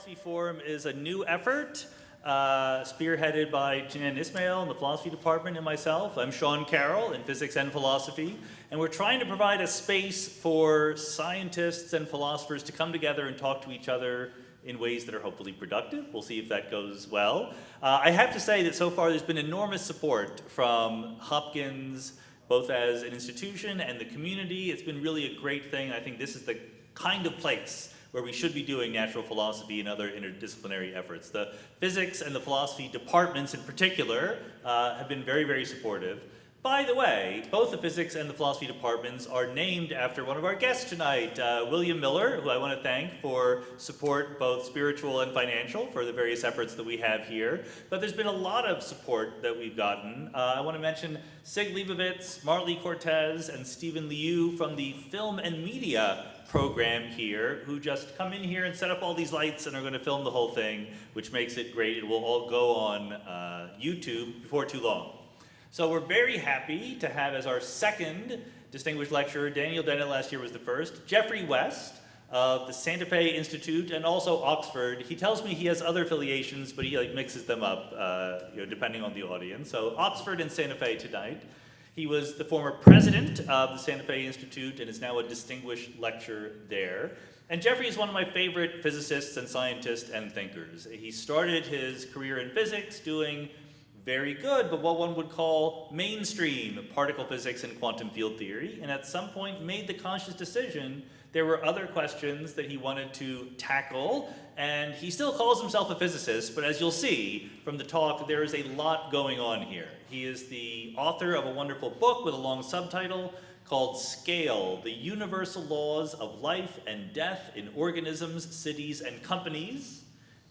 Philosophy Forum is a new effort spearheaded by Jeanne Ismail in the philosophy department and myself. I'm Sean Carroll in physics and philosophy, and we're trying to provide a space for scientists and philosophers to come together and talk to each other in ways that are hopefully productive. We'll see if that goes well. I have to say that so far there's been enormous support from Hopkins, both as an institution and the community. It's been really a great thing. I think this is the kind of place where we should be doing natural philosophy and other interdisciplinary efforts. The physics and the philosophy departments in particular have been very, very supportive. By the way, both the physics and the philosophy departments are named after one of our guests tonight, William Miller, who I want to thank for support, both spiritual and financial, for the various efforts that we have here. But there's been a lot of support that we've gotten. I want to mention Sig Leibovitz, Marley Cortez, and Stephen Liu from the Film and Media program here, who just come in here and set up all these lights and are going to film the whole thing, which makes it great. It will all go on YouTube before too long. So we're very happy to have as our second distinguished lecturer, Daniel Dennett last year was the first, Geoffrey West of the Santa Fe Institute and also Oxford. He tells me he has other affiliations, but he mixes them up depending on the audience. So Oxford and Santa Fe tonight. He was the former president of the Santa Fe Institute and is now a distinguished lecturer there. And Geoffrey is one of my favorite physicists and scientists and thinkers. He started his career in physics doing very good, but what one would call mainstream particle physics and quantum field theory, and at some point made the conscious decision there were other questions that he wanted to tackle, and he still calls himself a physicist, but as you'll see from the talk, there is a lot going on here. He is the author of a wonderful book with a long subtitle called Scale, The Universal Laws of Life and Death in Organisms, Cities, and Companies.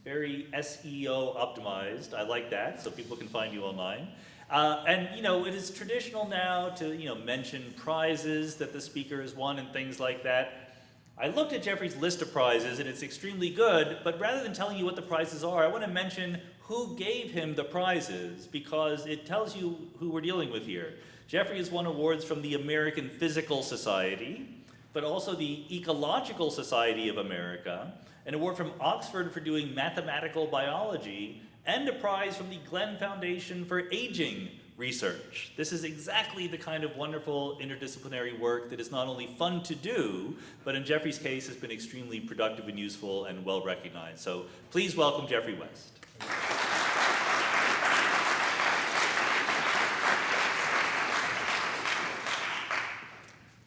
Very SEO optimized. I like that, so people can find you online. And it is traditional now to mention prizes that the speaker has won and things like that. I looked at Geoffrey's list of prizes and it's extremely good, but rather than telling you what the prizes are, I want to mention who gave him the prizes because it tells you who we're dealing with here. Geoffrey has won awards from the American Physical Society, but also the Ecological Society of America, an award from Oxford for doing mathematical biology, and a prize from the Glenn Foundation for Aging Research. This is exactly the kind of wonderful interdisciplinary work that is not only fun to do, but in Geoffrey's case has been extremely productive and useful and well recognized. So please welcome Geoffrey West.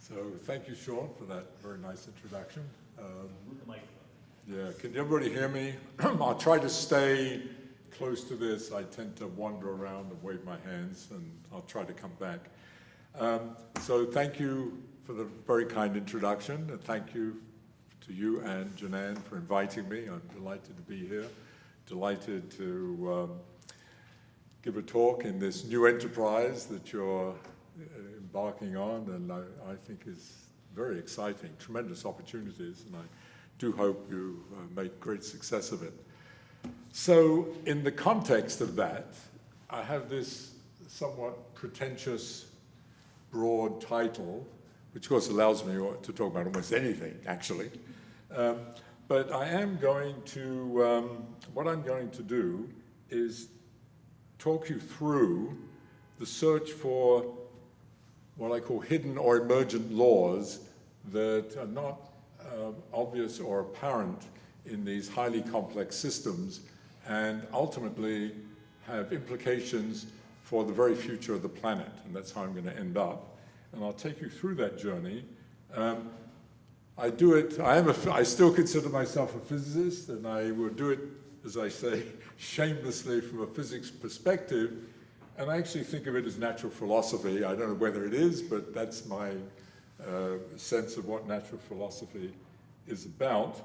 So thank you, Sean, for that very nice introduction. Yeah, can everybody hear me? I'll try to stay close to this. I tend to wander around and wave my hands, and I'll try to come back. So thank you for the very kind introduction, and thank you to you and Jeanne for inviting me. I'm delighted to be here, delighted to give a talk in this new enterprise that you're embarking on, and I think is very exciting, tremendous opportunities, and I do hope you make great success of it. So in the context of that, I have this somewhat pretentious, broad title, which of course allows me to talk about almost anything, actually. But I am going to, what I'm going to do is talk you through the search for what I call hidden or emergent laws that are not obvious or apparent in these highly complex systems and ultimately have implications for the very future of the planet. And that's how I'm going to end up. And I'll take you through that journey. I still consider myself a physicist, and I will do it, as I say, shamelessly from a physics perspective. And I actually think of it as natural philosophy. I don't know whether it is, but that's my sense of what natural philosophy is about.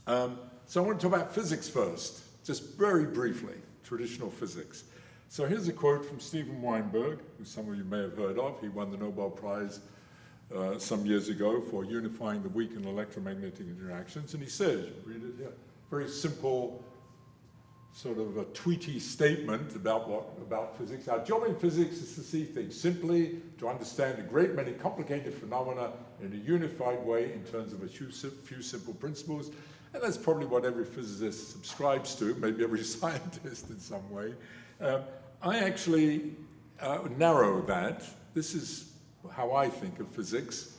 So I want to talk about physics first, just very briefly, traditional physics. So here's a quote from Steven Weinberg, who some of you may have heard of. He won the Nobel Prize some years ago for unifying the weak and electromagnetic interactions. And he says, read it here, very simple sort of a tweety statement about physics. Our job in physics is to see things simply, to understand a great many complicated phenomena in a unified way in terms of a few simple principles. And that's probably what every physicist subscribes to, maybe every scientist in some way. I actually narrow that. This is how I think of physics.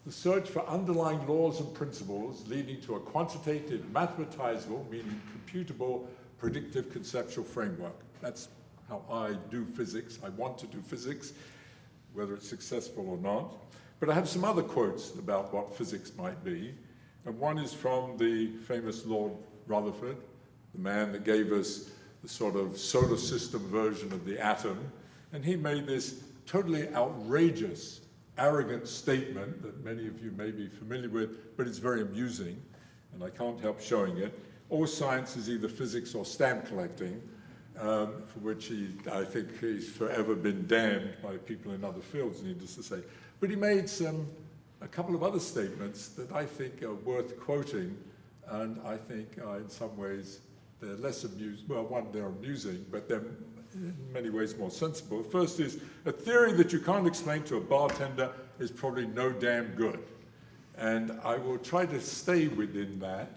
The search for underlying laws and principles leading to a quantitative, mathematizable, meaning computable, predictive conceptual framework. That's how I do physics. I want to do physics, whether it's successful or not. But I have some other quotes about what physics might be. And one is from the famous Lord Rutherford, the man that gave us the sort of solar system version of the atom. And he made this totally outrageous, arrogant statement that many of you may be familiar with, but it's very amusing, and I can't help showing it. All science is either physics or stamp collecting, for which I think he's forever been damned by people in other fields, needless to say. But he made a couple of other statements that I think are worth quoting, and I think in some ways they're less amusing. Well, one, they're amusing, but they're in many ways more sensible. The first is, a theory that you can't explain to a bartender is probably no damn good. And I will try to stay within that.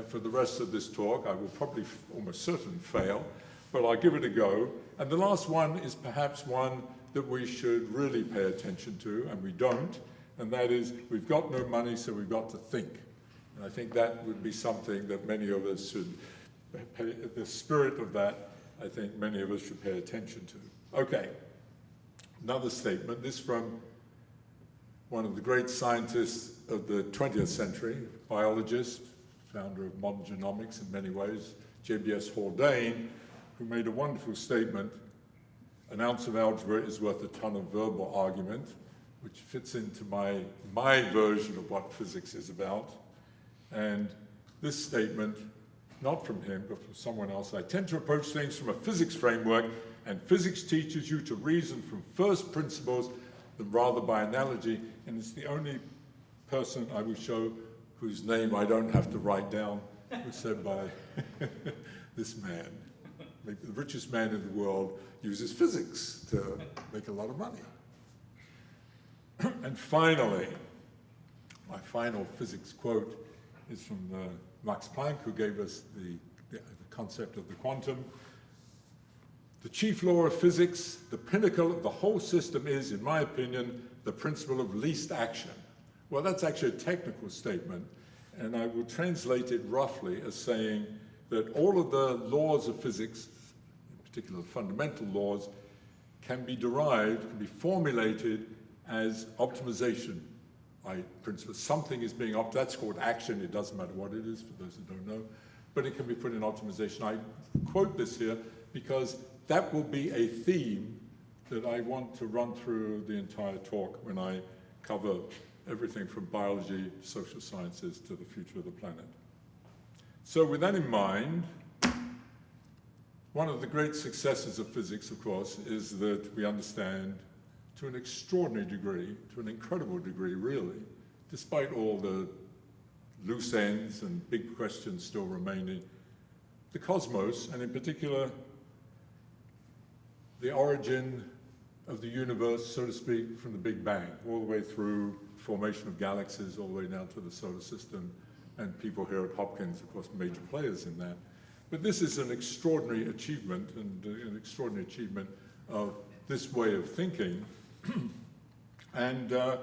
For the rest of this talk. I will probably almost certainly fail, but I'll give it a go. And the last one is perhaps one that we should really pay attention to, and we don't, and that is, we've got no money, so we've got to think. And I think that would be something that many of us should pay, the spirit of that, I think many of us should pay attention to. Okay, another statement, this from one of the great scientists of the 20th century, biologist, founder of modern genomics in many ways, J.B.S. Haldane, who made a wonderful statement, an ounce of algebra is worth a ton of verbal argument, which fits into my version of what physics is about. And this statement, not from him, but from someone else, I tend to approach things from a physics framework, and physics teaches you to reason from first principles rather by analogy, and it's the only person I will show whose name I don't have to write down, was said by this man. The richest man in the world uses physics to make a lot of money. And finally, my final physics quote is from Max Planck, who gave us the concept of the quantum. The chief law of physics, the pinnacle of the whole system is, in my opinion, the principle of least action. Well, that's actually a technical statement, and I will translate it roughly as saying that all of the laws of physics, in particular fundamental laws, can be derived, can be formulated as optimization principles. Something is being that's called action. It doesn't matter what it is, for those who don't know, but it can be put in optimization. I quote this here because that will be a theme that I want to run through the entire talk when I cover everything from biology, social sciences, to the future of the planet. So with that in mind, one of the great successes of physics, of course, is that we understand to an extraordinary degree, to an incredible degree, really, despite all the loose ends and big questions still remaining, the cosmos, and in particular, the origin of the universe, so to speak, from the Big Bang, all the way through formation of galaxies, all the way down to the solar system, and people here at Hopkins, of course, major players in that. But this is an extraordinary achievement, and an extraordinary achievement of this way of thinking. And that,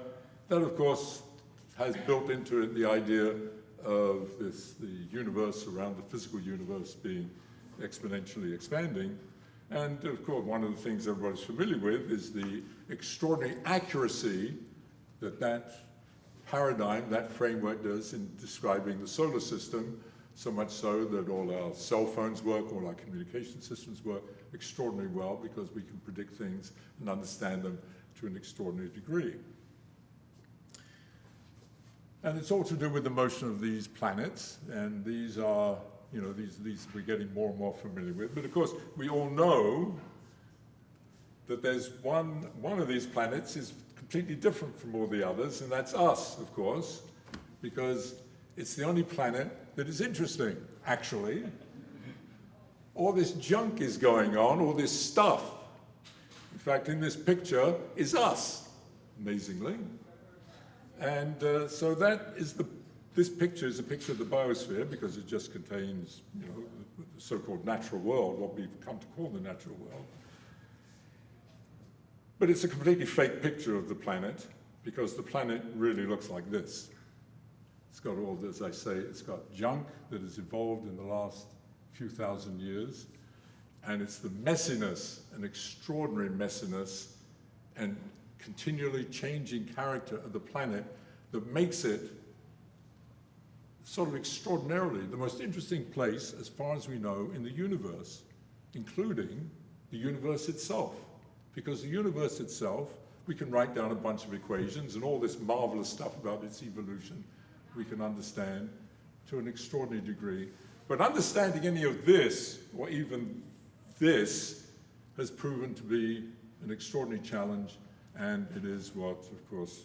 of course, has built into it the idea of the universe around the physical universe being exponentially expanding. And of course, one of the things everybody's familiar with is the extraordinary accuracy that that paradigm, that framework does in describing the solar system, so much so that all our cell phones work, all our communication systems work extraordinarily well because we can predict things and understand them to an extraordinary degree. And it's all to do with the motion of these planets, and these are, you know, these we're getting more and more familiar with. But of course, we all know that there's one of these planets is completely different from all the others, and that's us, of course, because it's the only planet that is interesting, actually. all this junk is going on, all this stuff. In fact, in this picture is us, amazingly. And so that is this picture is a picture of the biosphere because it just contains, you know, the so-called natural world, what we've come to call the natural world. But it's a completely fake picture of the planet because the planet really looks like this. It's got all, as I say, it's got junk that has evolved in the last few thousand years, and it's the messiness, an extraordinary messiness, and continually changing character of the planet that makes it sort of extraordinarily the most interesting place, as far as we know, in the universe, including the universe itself. Because the universe itself, we can write down a bunch of equations and all this marvelous stuff about its evolution we can understand to an extraordinary degree. But understanding any of this, or even this, has proven to be an extraordinary challenge, and it is what, of course,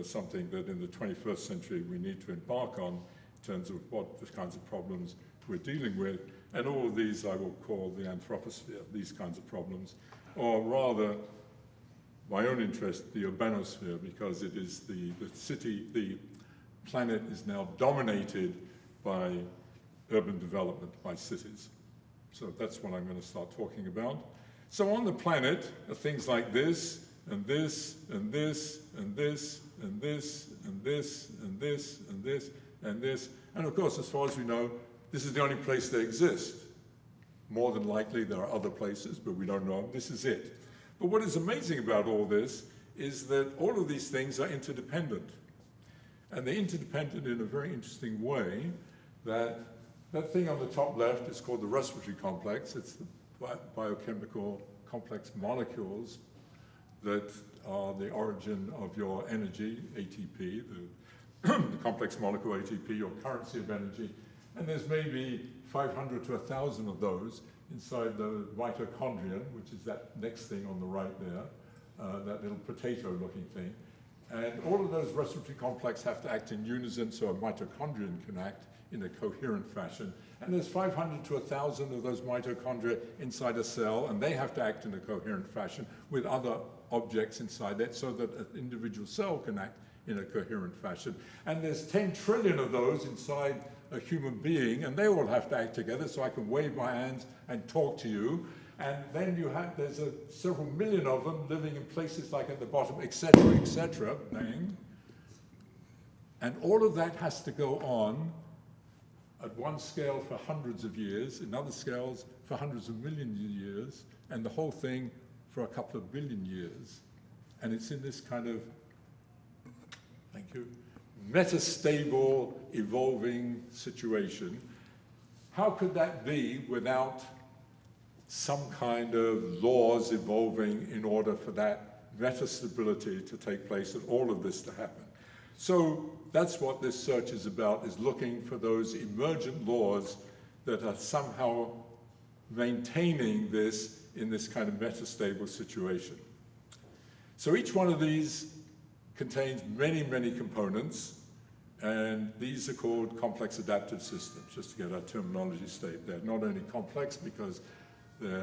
something that in the 21st century we need to embark on in terms of what the kinds of problems we're dealing with. And all of these I will call the anthroposphere, these kinds of problems, or rather, my own interest, the urbanosphere, because it is the planet is now dominated by urban development, by cities. So that's what I'm going to start talking about. So on the planet are things like this, and this, and this, and this, and this, and this, and this, and this, and this. And of course, as far as we know, this is the only place they exist. More than likely, there are other places, but we don't know. This is it. But what is amazing about all this is that all of these things are interdependent. And they're interdependent in a very interesting way. That thing on the top left is called the respiratory complex. It's the biochemical complex molecules that are the origin of your energy, ATP, the complex molecule ATP, your currency of energy. And there's maybe 500 to 1,000 of those inside the mitochondrion, which is that next thing on the right there, that little potato-looking thing. And all of those respiratory complexes have to act in unison so a mitochondrion can act in a coherent fashion. And there's 500 to 1,000 of those mitochondria inside a cell, and they have to act in a coherent fashion with other objects inside it so that an individual cell can act in a coherent fashion. And there's 10 trillion of those inside a human being, and they all have to act together so I can wave my hands and talk to you. And then there's several million of them living in places like at the bottom, etc., bang. And all of that has to go on at one scale for hundreds of years, in other scales for hundreds of millions of years, and the whole thing for a couple of billion years. And it's in this kind of, thank you, metastable, evolving situation. How could that be without some kind of laws evolving in order for that metastability to take place and all of this to happen? So that's what this search is about, is looking for those emergent laws that are somehow maintaining this in this kind of metastable situation. So each one of these contains many, many components, and these are called complex adaptive systems, just to get our terminology straight. They're not only complex because they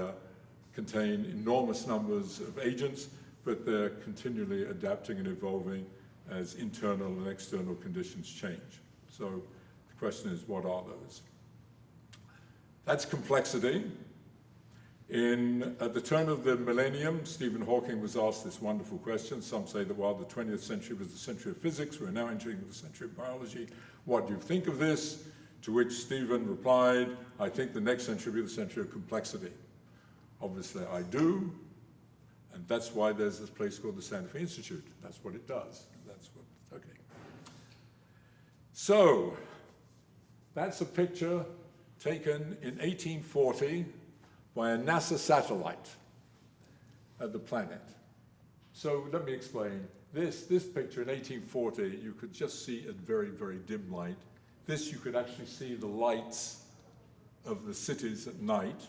contain enormous numbers of agents, but they're continually adapting and evolving as internal and external conditions change. So the question is, what are those? That's complexity. At the turn of the millennium, Stephen Hawking was asked this wonderful question. Some say that while the 20th century was the century of physics, we're now entering the century of biology. What do you think of this? To which Stephen replied, I think the next century will be the century of complexity. Obviously, I do. And that's why there's this place called the Santa Fe Institute. That's what it does. That's what, okay. So, that's a picture taken in 1840 by a NASA satellite at the planet. So let me explain. This picture in 1840, you could just see at very, very dim light. This, you could actually see the lights of the cities at night.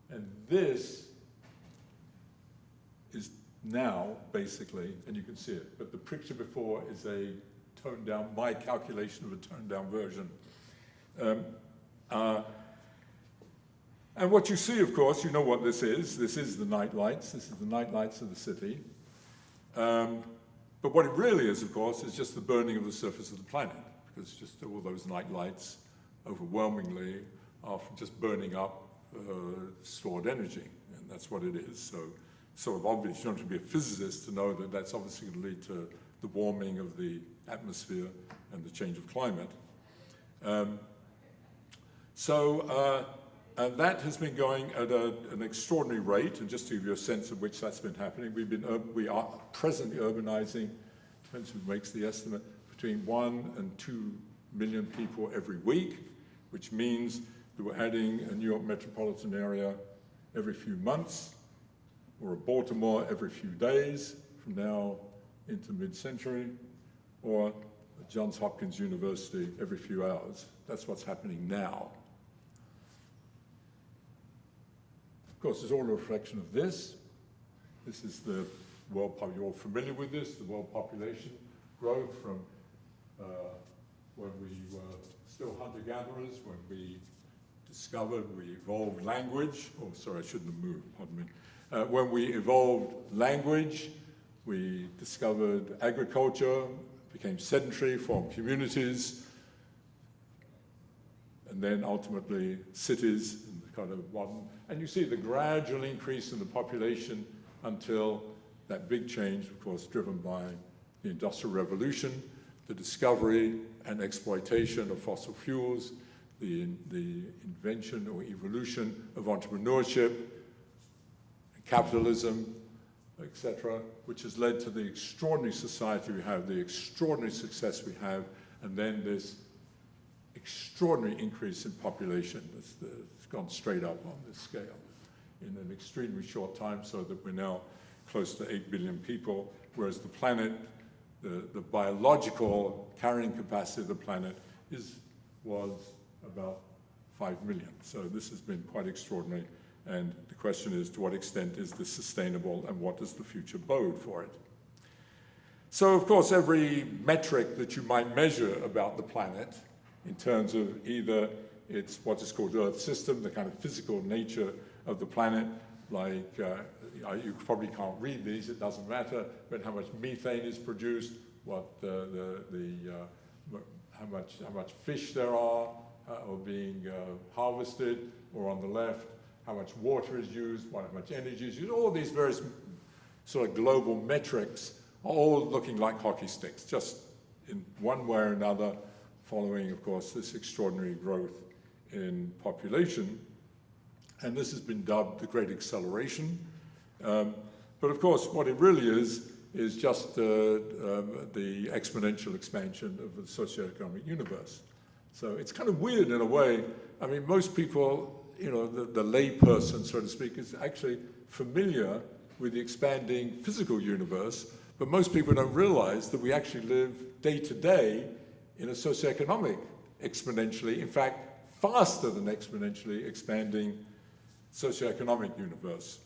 And this is now, basically, and you can see it, but the picture before is a toned down, my calculation of a toned down version. And what you see, of course, you know what this is. This is the night lights. This is the night lights of the city. But what it really is, of course, is just the burning of the surface of the planet, because just all those night lights overwhelmingly are from just burning up stored energy, and that's what it is. So sort of obvious. You don't have to be a physicist to know that that's obviously going to lead to the warming of the atmosphere and the change of climate. And that has been going at an extraordinary rate, and just to give you a sense of which that's been happening, we are presently urbanizing, depends who makes the estimate, between 1 and 2 million people every week, which means that we're adding a New York metropolitan area every few months, or a Baltimore every few days from now into mid-century, or a Johns Hopkins University every few hours. That's what's happening now. Of course, it's all a reflection of this. This is the world population. You're all familiar with this, the world population growth from when we were still hunter-gatherers, when we evolved language. Oh, sorry, I shouldn't have moved, pardon me. When we evolved language, we discovered agriculture, became sedentary, formed communities, and then ultimately cities, and the kind of one. And you see the gradual increase in the population until that big change, of course, driven by the Industrial Revolution, the discovery and exploitation of fossil fuels, the invention or evolution of entrepreneurship, capitalism, etc., which has led to the extraordinary society we have, the extraordinary success we have, and then this extraordinary increase in population. It's gone straight up on this scale in an extremely short time, so that we're now close to 8 billion people, whereas the planet, the biological carrying capacity of the planet was about 5 million. So this has been quite extraordinary, and the question is, to what extent is this sustainable, and what does the future bode for it? So, of course, every metric that you might measure about the planet, in terms of either it's what is called Earth system, the kind of physical nature of the planet, like you probably can't read these, it doesn't matter, but how much methane is produced, what how much fish there are being harvested, or on the left, how much water is used, how much energy is used. All these various sort of global metrics are all looking like hockey sticks, just in one way or another, following, of course, this extraordinary growth in population. And this has been dubbed the Great Acceleration. But of course, what it really is just the exponential expansion of the socioeconomic universe. So it's kind of weird in a way. I mean, most people, you know, the lay person, so to speak, is actually familiar with the expanding physical universe, but most people don't realize that we actually live day to day in a socioeconomic exponentially, in fact, faster than exponentially expanding socioeconomic universe.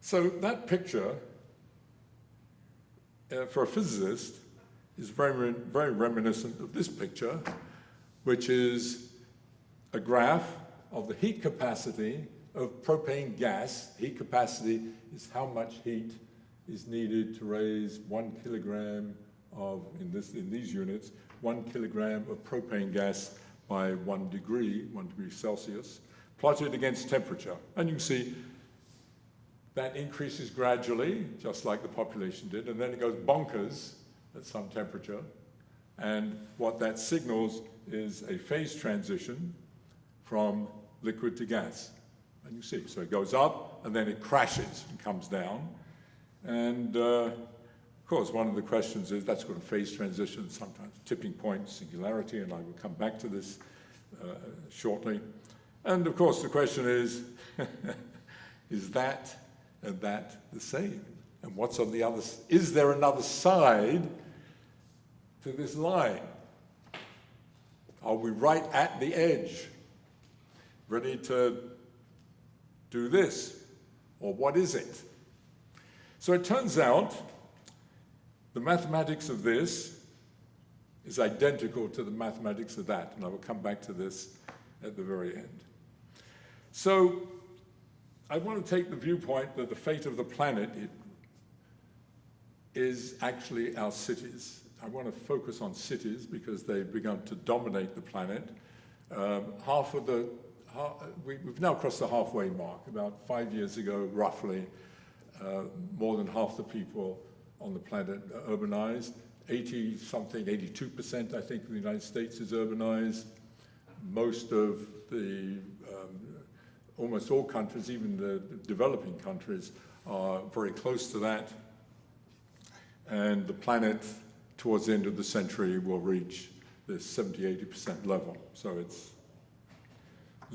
So that picture, for a physicist, is very, very reminiscent of this picture, which is a graph of the heat capacity of propane gas. Heat capacity is how much heat is needed to raise 1 kilogram of, in these units, 1 kilogram of propane gas by 1 degree Celsius, plotted against temperature. And you can see that increases gradually, just like the population did, and then it goes bonkers at some temperature. And what that signals is a phase transition from liquid to gas. And you see, so it goes up, and then it crashes and comes down. And of course, one of the questions is, that's called a phase transition, sometimes tipping point, singularity, and I will come back to this shortly. And of course, the question is, is that and that the same? And what's on the other? Is there another side to this line? Are we right at the edge, ready to do this? Or what is it? So it turns out the mathematics of this is identical to the mathematics of that, and I will come back to this at the very end. So I want to take the viewpoint that the fate of the planet is actually our cities. I want to focus on cities because they've begun to dominate the planet. We've now crossed the halfway mark. About 5 years ago, roughly, more than half the people on the planet are urbanized. 80-something, 82%, I think, of the United States is urbanized. Most of the, almost all countries, even the developing countries, are very close to that. And the planet, towards the end of the century, will reach this 70-80% level. So it's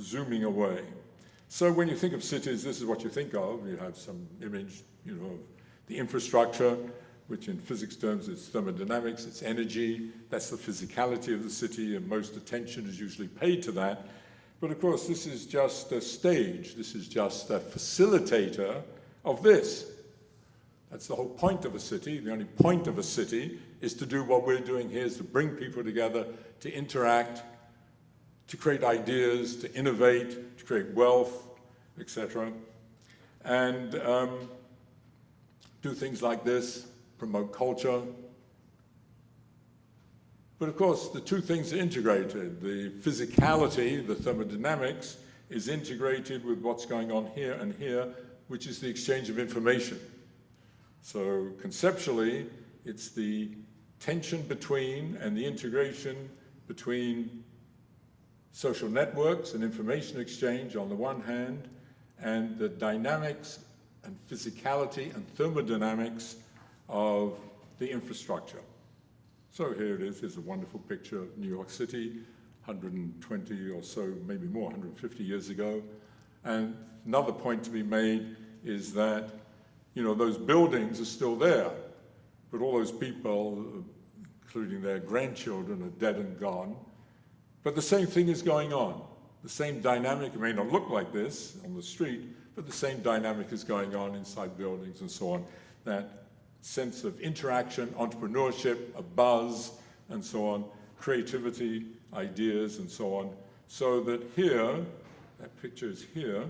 zooming away. So when you think of cities, this is what you think of. You have some image, of the infrastructure, which in physics terms is thermodynamics, it's energy. That's the physicality of the city, and most attention is usually paid to that. But of course, this is just a stage. This is just a facilitator of this. That's the whole point of a city. The only point of a city is to do what we're doing here, is to bring people together, to interact, to create ideas, to innovate, to create wealth, etc. And do things like this, promote culture. But of course, the two things are integrated. The physicality, the thermodynamics, is integrated with what's going on here and here, which is the exchange of information. So conceptually, it's the tension between and the integration between social networks and information exchange on the one hand, and the dynamics and physicality and thermodynamics of the infrastructure. So here it is. Here's a wonderful picture of New York City, 120 or so, maybe more, 150 years ago. And another point to be made is that, those buildings are still there, but all those people, including their grandchildren, are dead and gone. But the same thing is going on. The same dynamic, it may not look like this on the street, but the same dynamic is going on inside buildings and so on. That sense of interaction, entrepreneurship, a buzz, and so on, creativity, ideas, and so on. So that here, that picture is here,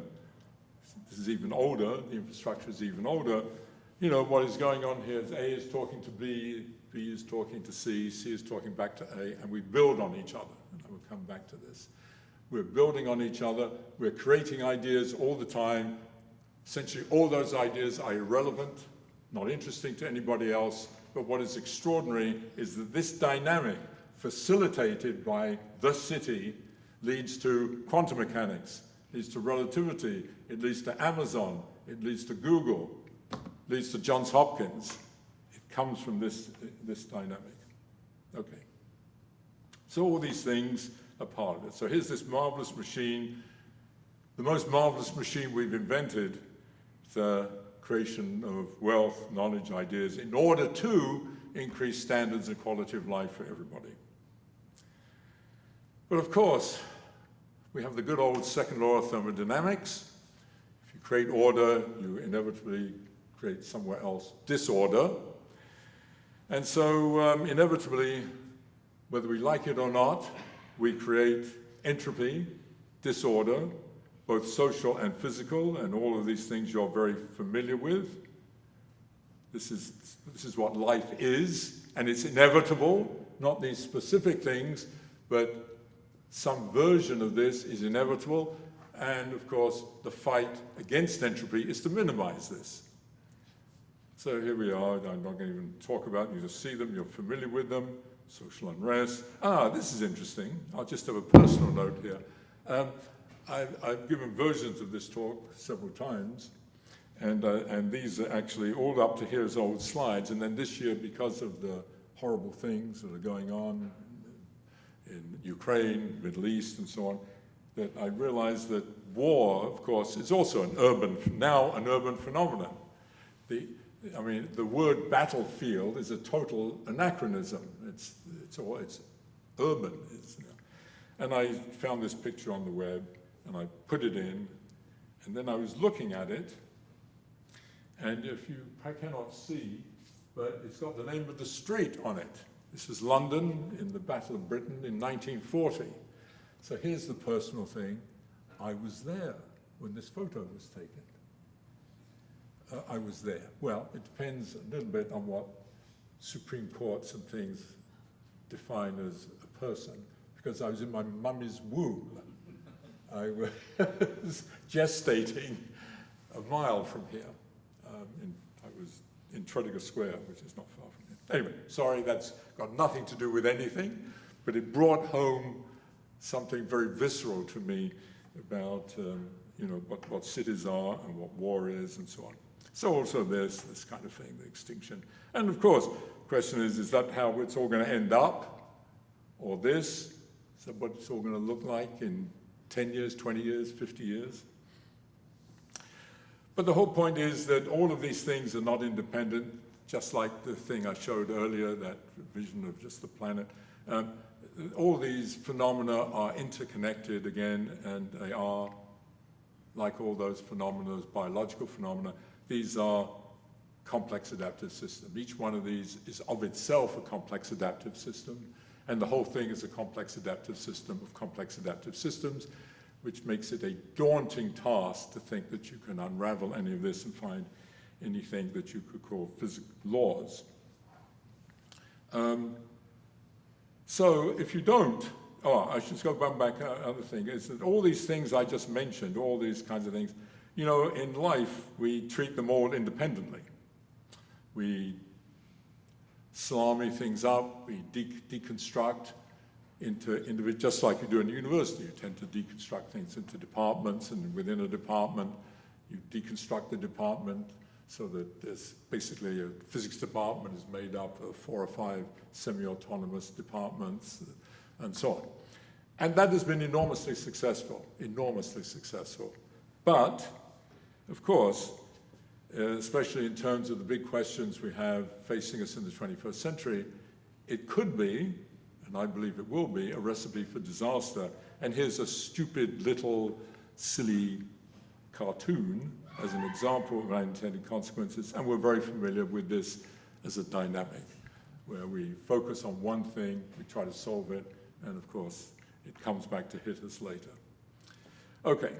this is even older, the infrastructure is even older. What is going on here is A is talking to B is talking to C is talking back to A, and we build on each other. And I will come back to this. We're building on each other, we're creating ideas all the time. Essentially, all those ideas are irrelevant, not interesting to anybody else, but what is extraordinary is that this dynamic, facilitated by the city, leads to quantum mechanics, leads to relativity, it leads to Amazon, it leads to Google, leads to Johns Hopkins. It comes from this dynamic. Okay. So all these things are part of it. So here's this marvelous machine, the most marvelous machine we've invented, the creation of wealth, knowledge, ideas, in order to increase standards and quality of life for everybody. But of course, we have the good old second law of thermodynamics. If you create order, you inevitably create somewhere else disorder. And so inevitably, whether we like it or not, we create entropy, disorder, both social and physical, and all of these things you're very familiar with. This is what life is, and it's inevitable, not these specific things, but some version of this is inevitable, and of course, the fight against entropy is to minimize this. So here we are. I'm not going to even talk about them. You just see them. You're familiar with them. Social unrest. This is interesting. I'll just have a personal note here. I've given versions of this talk several times, and these are actually all up to here as old slides. And then this year, because of the horrible things that are going on in Ukraine, Middle East, and so on, that I realized that war, of course, is also an urban phenomenon. The word battlefield is a total anachronism. It's urban. And I found this picture on the web, and I put it in, and then I was looking at it, and I cannot see, but it's got the name of the street on it. This is London in the Battle of Britain in 1940. So here's the personal thing. I was there when this photo was taken. I was there. Well, it depends a little bit on what Supreme Courts and things define as a person, because I was in my mummy's womb. I was gestating a mile from here. I was in Tredegar Square, which is not far from here. Anyway, sorry, that's got nothing to do with anything, but it brought home something very visceral to me about what cities are and what war is and so on. So also there's this kind of thing, the extinction. And of course, the question is that how it's all going to end up? Or this? Is that what it's all going to look like in 10 years, 20 years, 50 years? But the whole point is that all of these things are not independent, just like the thing I showed earlier, that vision of just the planet. All these phenomena are interconnected again, and they are, like all those phenomena, those biological phenomena, these are complex adaptive systems. Each one of these is of itself a complex adaptive system, and the whole thing is a complex adaptive system of complex adaptive systems, which makes it a daunting task to think that you can unravel any of this and find anything that you could call physical laws. So if you don't, I should go back another thing, is that all these things I just mentioned, all these kinds of things, in life, we treat them all independently. We salami things up, we deconstruct into individual, just like you do in university. You tend to deconstruct things into departments, and within a department, you deconstruct the department so that there's basically a physics department is made up of 4 or 5 semi-autonomous departments, and so on. And that has been enormously successful. But, of course, especially in terms of the big questions we have facing us in the 21st century, it could be, and I believe it will be, a recipe for disaster. And here's a stupid little silly cartoon as an example of unintended consequences, and we're very familiar with this as a dynamic, where we focus on one thing, we try to solve it, and of course, it comes back to hit us later. Okay,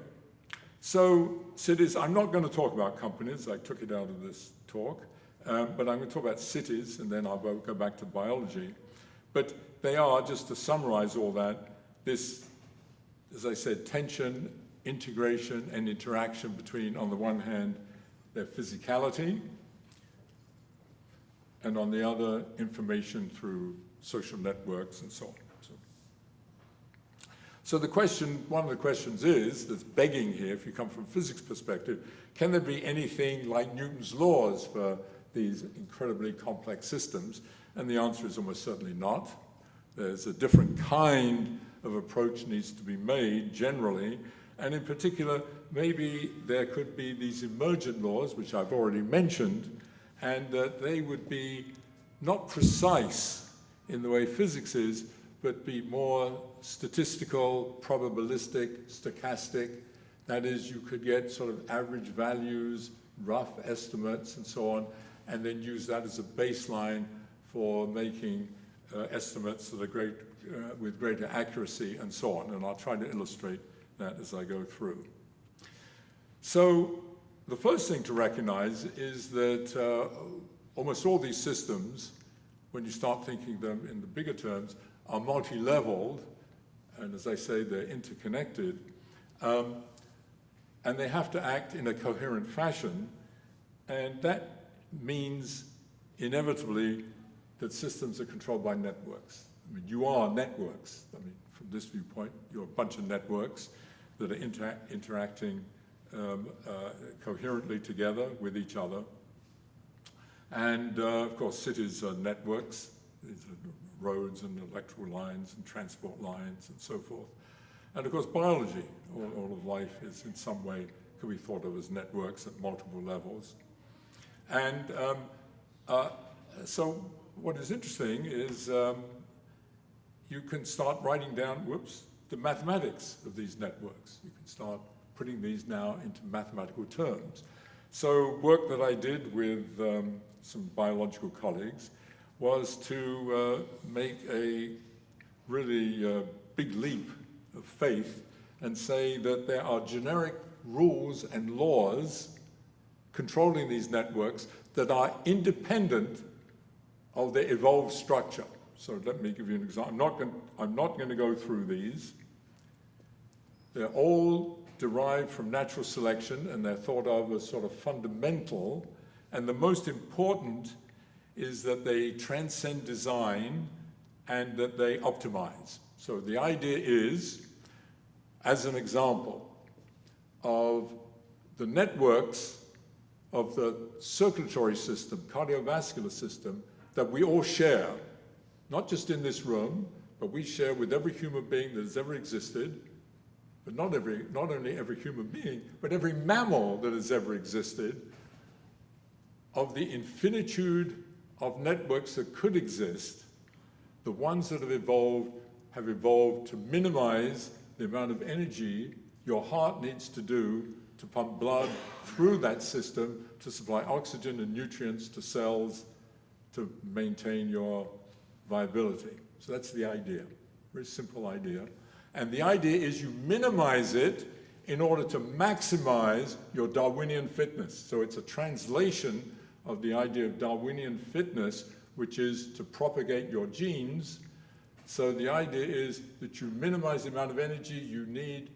so cities, I'm not going to talk about companies, I took it out of this talk, but I'm going to talk about cities, and then I'll go back to biology. But they are, just to summarize all that, this, as I said, tension, integration, and interaction between, on the one hand, their physicality, and on the other, information through social networks and so on. So the question, one of the questions is, that's begging here, if you come from a physics perspective, can there be anything like Newton's laws for these incredibly complex systems? And the answer is almost certainly not. There's a different kind of approach needs to be made generally, and in particular, maybe there could be these emergent laws, which I've already mentioned, and that they would be not precise in the way physics is, but be more statistical, probabilistic, stochastic. That is, you could get sort of average values, rough estimates, and so on, and then use that as a baseline for making estimates that are with greater accuracy and so on. And I'll try to illustrate that as I go through. So the first thing to recognize is that almost all these systems, when you start thinking them in the bigger terms, are multi-leveled, and as I say, they're interconnected, and they have to act in a coherent fashion, and that means inevitably that systems are controlled by networks. I mean, you are networks. I mean, from this viewpoint, you're a bunch of networks that are interacting coherently together with each other. And of course, cities are networks. These are roads and electrical lines and transport lines and so forth. And of course, biology, all of life is in some way, can be thought of as networks at multiple levels. And so what is interesting is you can start writing down, the mathematics of these networks. You can start putting these now into mathematical terms. So work that I did with some biological colleagues was to make a really big leap of faith and say that there are generic rules and laws controlling these networks that are independent of their evolved structure. So let me give you an example. I'm not going to go through these. They're all derived from natural selection, and they're thought of as sort of fundamental. And the most important is that they transcend design and that they optimize. So the idea is, as an example of the networks of the circulatory system, cardiovascular system, that we all share, not just in this room, but we share with every human being that has ever existed, but not only every human being, but every mammal that has ever existed, of the infinitude of networks that could exist. The ones that have evolved to minimize the amount of energy your heart needs to do to pump blood through that system to supply oxygen and nutrients to cells to maintain your viability. So that's the idea, very simple idea. And the idea is you minimize it in order to maximize your Darwinian fitness. So it's a translation of the idea of Darwinian fitness, which is to propagate your genes. So the idea is that you minimize the amount of energy you need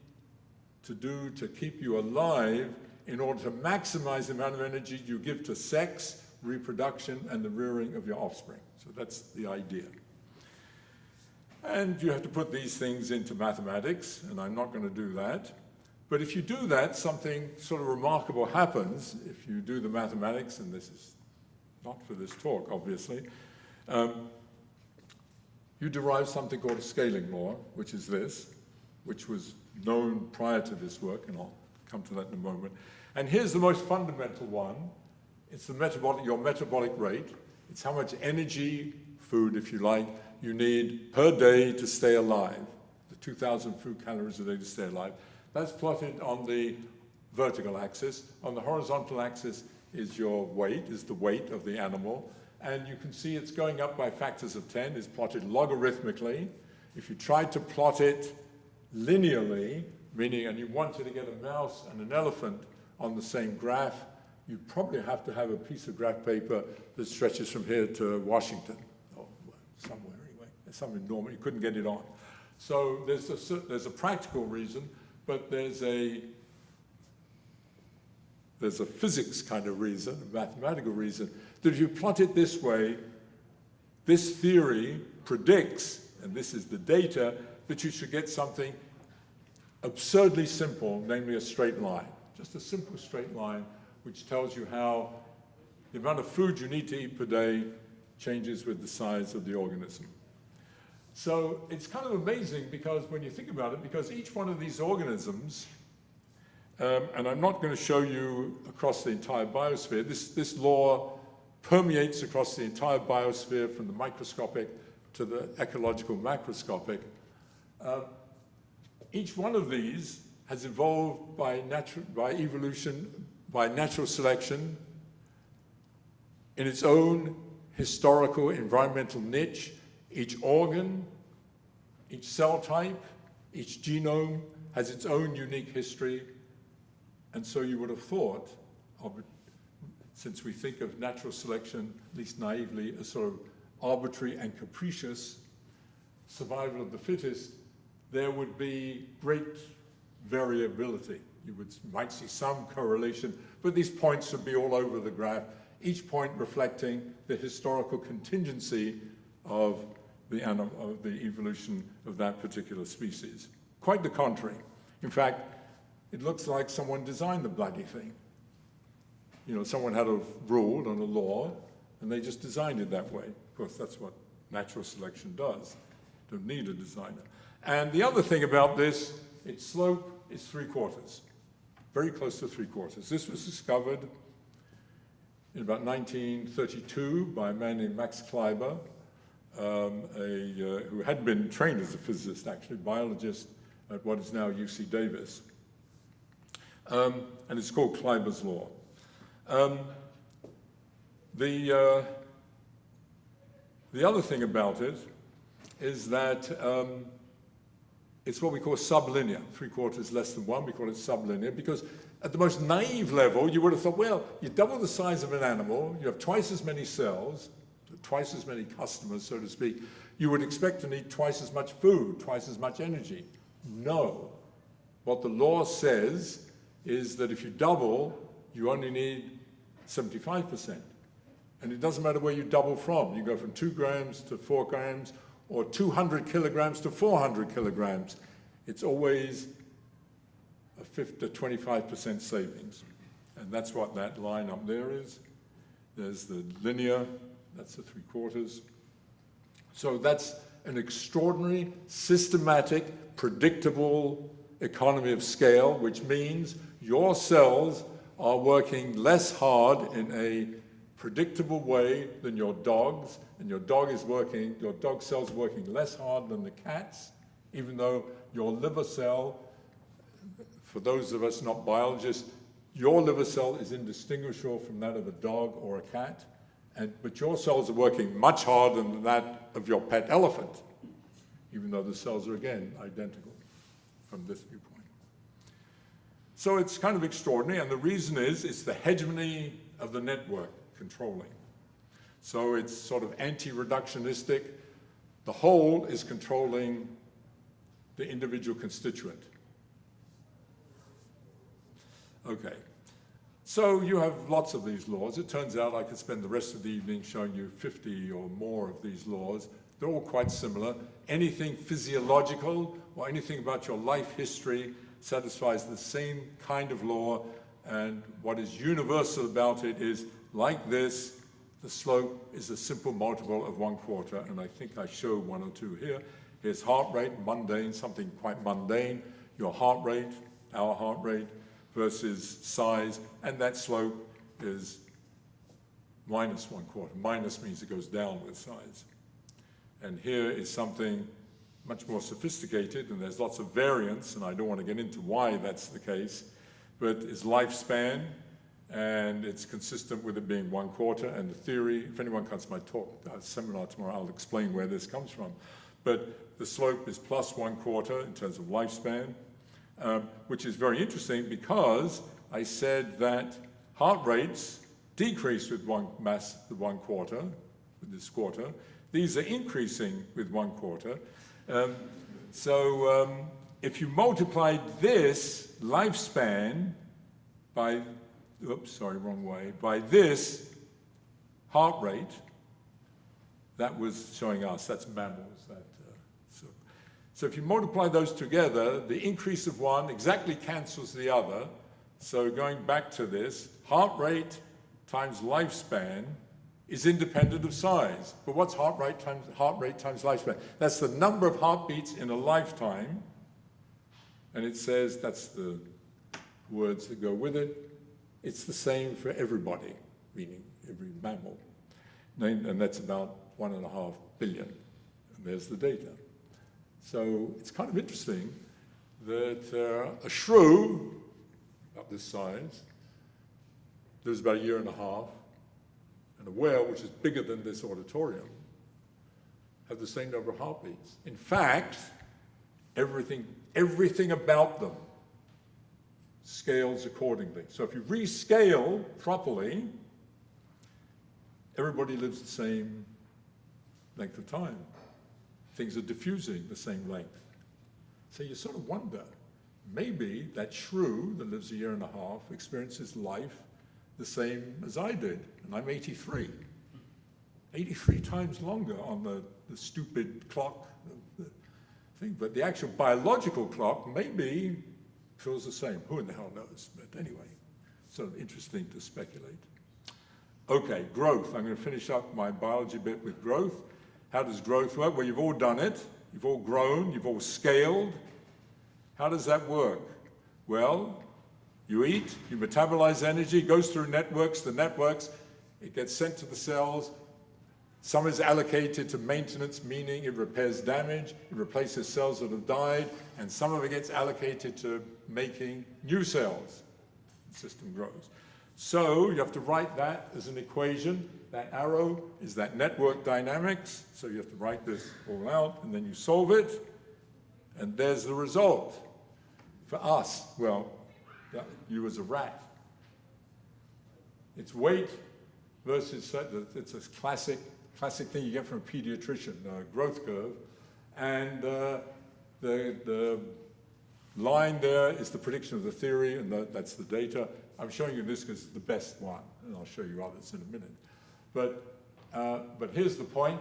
to do to keep you alive in order to maximize the amount of energy you give to sex, reproduction, and the rearing of your offspring. So that's the idea. And you have to put these things into mathematics, and I'm not going to do that. But if you do that, something sort of remarkable happens. If you do the mathematics, and this is not for this talk, obviously, you derive something called a scaling law, which is this, which was known prior to this work, and I'll come to that in a moment. And here's the most fundamental one. It's your metabolic rate. It's how much energy, food if you like, you need per day to stay alive. The 2,000 food calories a day to stay alive. That's plotted on the vertical axis. On the horizontal axis is your weight, is the weight of the animal. And you can see it's going up by factors of 10. It's plotted logarithmically. If you tried to plot it linearly, meaning, and you wanted to get a mouse and an elephant on the same graph, you probably have to have a piece of graph paper that stretches from here to Washington, or somewhere anyway. There's something normal, you couldn't get it on. So there's a practical reason, but there's a physics kind of reason, a mathematical reason, that if you plot it this way, this theory predicts, and this is the data, that you should get something absurdly simple, namely a straight line. Just a simple straight line, which tells you how the amount of food you need to eat per day changes with the size of the organism. So it's kind of amazing because when you think about it, because each one of these organisms, and I'm not going to show you across the entire biosphere, this law permeates across the entire biosphere from the microscopic to the ecological macroscopic. Each one of these has evolved by evolution, by natural selection, in its own historical environmental niche. Each organ, each cell type, each genome has its own unique history. And so you would have thought, since we think of natural selection, at least naively, as sort of arbitrary and capricious survival of the fittest, there would be great variability. You might see some correlation, but these points would be all over the graph, each point reflecting the historical contingency of the evolution of that particular species. Quite the contrary. In fact, it looks like someone designed the bloody thing. You know, someone had a rule and a law, and they just designed it that way. Of course, that's what natural selection does. You don't need a designer. And the other thing about this, its slope is 3/4, very close to 3/4. This was discovered in about 1932 by a man named Max Kleiber, who had been trained as a physicist, actually, biologist at what is now UC Davis. And it's called Kleiber's law. The other thing about it is that it's what we call sublinear. 3/4 less than 1, we call it sublinear, because at the most naive level, you would have thought, well, you double the size of an animal, you have twice as many cells, twice as many customers, so to speak, you would expect to need twice as much food, twice as much energy. No. What the law says is that if you double, you only need 75%. And it doesn't matter where you double from. You go from 2 grams to 4 grams, or 200 kilograms to 400 kilograms. It's always a 25% savings. And that's what that line up there is. There's the linear, that's the 3/4. So that's an extraordinary, systematic, predictable economy of scale, which means your cells are working less hard in a predictable way than your dog's, and your dog cells are working less hard than the cat's, even though your liver cell, for those of us not biologists, your liver cell is indistinguishable from that of a dog or a cat, but your cells are working much harder than that of your pet elephant, even though the cells are, again, identical from this viewpoint. So it's kind of extraordinary, and the reason is it's the hegemony of the network controlling. So it's sort of anti-reductionistic. The whole is controlling the individual constituent. Okay. So you have lots of these laws. It turns out I could spend the rest of the evening showing you 50 or more of these laws. They're all quite similar. Anything physiological or anything about your life history satisfies the same kind of law, and what is universal about it is, like this, the slope is a simple multiple of 1/4, and I think I show 1 or 2 here. Here's heart rate, mundane, something quite mundane. Your heart rate, our heart rate, versus size, and that slope is minus 1/4. Minus means it goes down with size. And here is something much more sophisticated, and there's lots of variance, and I don't want to get into why that's the case, but it's lifespan, and it's consistent with it being 1/4, and the theory, if anyone comes to my seminar tomorrow, I'll explain where this comes from. But the slope is plus 1/4 in terms of lifespan, which is very interesting because I said that heart rates decrease with the 1/4, with this quarter. These are increasing with 1/4. If you multiplied this lifespan by, by this heart rate, that was showing us, that's mammals. So if you multiply those together, the increase of one exactly cancels the other. So going back to this, heart rate times lifespan is independent of size. But what's heart rate times lifespan? That's the number of heartbeats in a lifetime. And it says, that's the words that go with it, it's the same for everybody, meaning every mammal. And that's about 1.5 billion. And there's the data. So it's kind of interesting that a shrew, about this size, lives about 1.5 years, and a whale, which is bigger than this auditorium, have the same number of heartbeats. In fact, everything about them scales accordingly. So if you rescale properly, everybody lives the same length of time. Things are diffusing the same length. So you sort of wonder, maybe that shrew that lives 1.5 years experiences life the same as I did, and I'm 83. 83 times longer on the stupid clock thing, but the actual biological clock maybe feels the same. Who in the hell knows? But anyway, sort of interesting to speculate. Okay, growth. I'm going to finish up my biology bit with growth. How does growth work? Well, you've all done it. You've all grown. You've all scaled. How does that work? Well, you eat, you metabolize energy, it goes through networks. The networks, it gets sent to the cells. Some is allocated to maintenance, meaning it repairs damage, it replaces cells that have died, and some of it gets allocated to making new cells. The system grows. So you have to write that as an equation. That arrow is that network dynamics. So you have to write this all out, and then you solve it. And there's the result. For us, well, you as a rat. It's weight versus, it's a classic thing you get from a pediatrician, growth curve. And the line there is the prediction of the theory, and that's the data. I'm showing you this because it's the best one, and I'll show you others in a minute. But here's the point.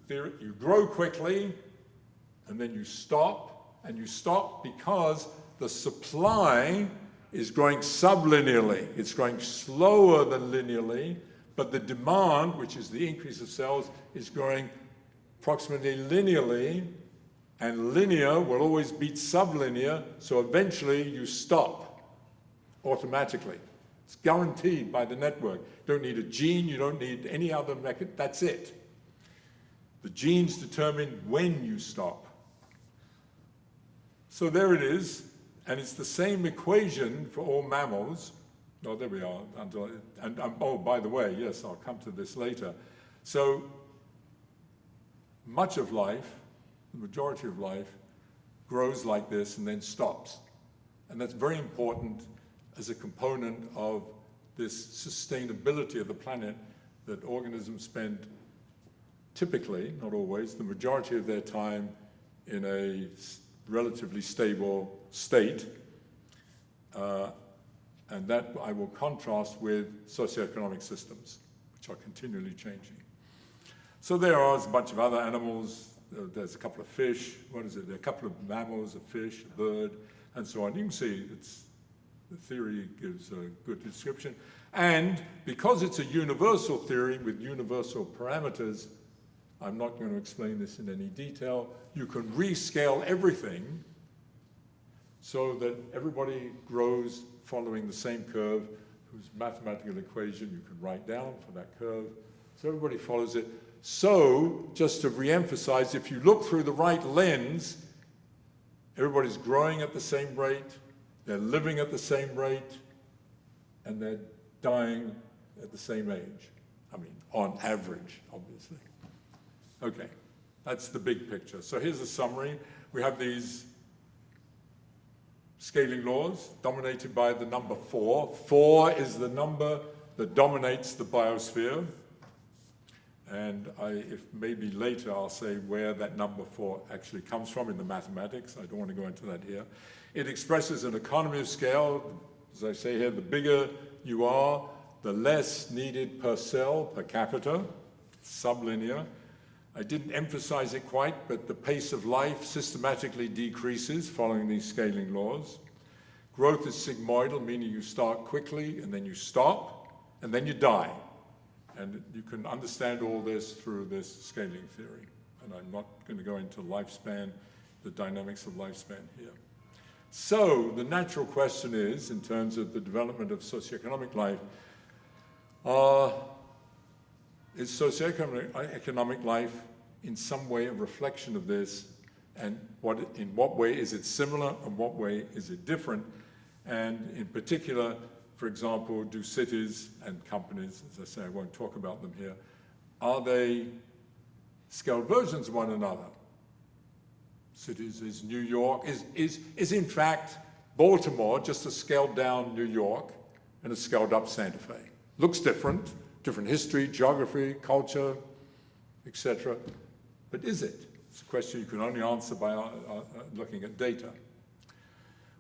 You grow quickly, and then you stop, and you stop because the supply is growing sublinearly. It's growing slower than linearly, but the demand, which is the increase of cells, is growing approximately linearly, and linear will always beat sublinear, so eventually you stop automatically. It's guaranteed by the network. You don't need a gene, you don't need any other mechanism, that's it. The genes determine when you stop. So there it is, and it's the same equation for all mammals. Oh, there we are. And oh, by the way, yes, I'll come to this later. So much of life, the majority of life, grows like this and then stops. And that's very important as a component of this sustainability of the planet, that organisms spend typically, not always, the majority of their time in a relatively stable state. And that I will contrast with socioeconomic systems, which are continually changing. So there are a bunch of other animals. There's a couple of fish. What is it? There are a couple of mammals, a fish, a bird, and so on. You can see the theory gives a good description. And because it's a universal theory with universal parameters, I'm not going to explain this in any detail. You can rescale everything so that everybody grows following the same curve, whose mathematical equation you can write down for that curve. So everybody follows it. So, just to re-emphasize, if you look through the right lens, everybody's growing at the same rate, they're living at the same rate, and they're dying at the same age. I mean, on average, obviously. Okay, that's the big picture. So here's a summary. We have these scaling laws dominated by the number 4. 4 is the number that dominates the biosphere. And if maybe later I'll say where that number 4 actually comes from in the mathematics. I don't want to go into that here. It expresses an economy of scale. As I say here, the bigger you are, the less needed per cell, per capita, sublinear. I didn't emphasize it quite, but the pace of life systematically decreases following these scaling laws. Growth is sigmoidal, meaning you start quickly, and then you stop, and then you die. And you can understand all this through this scaling theory. And I'm not going to go into lifespan, the dynamics of lifespan here. So the natural question is, in terms of the development of socioeconomic life, is socioeconomic life in some way a reflection of this? And in what way is it similar, and what way is it different? And in particular, for example, do cities and companies, as I say, I won't talk about them here, are they scaled versions of one another? Cities is New York, is in fact Baltimore just a scaled down New York and a scaled up Santa Fe. Looks different, different history, geography, culture, etc. But is it? It's a question you can only answer by looking at data.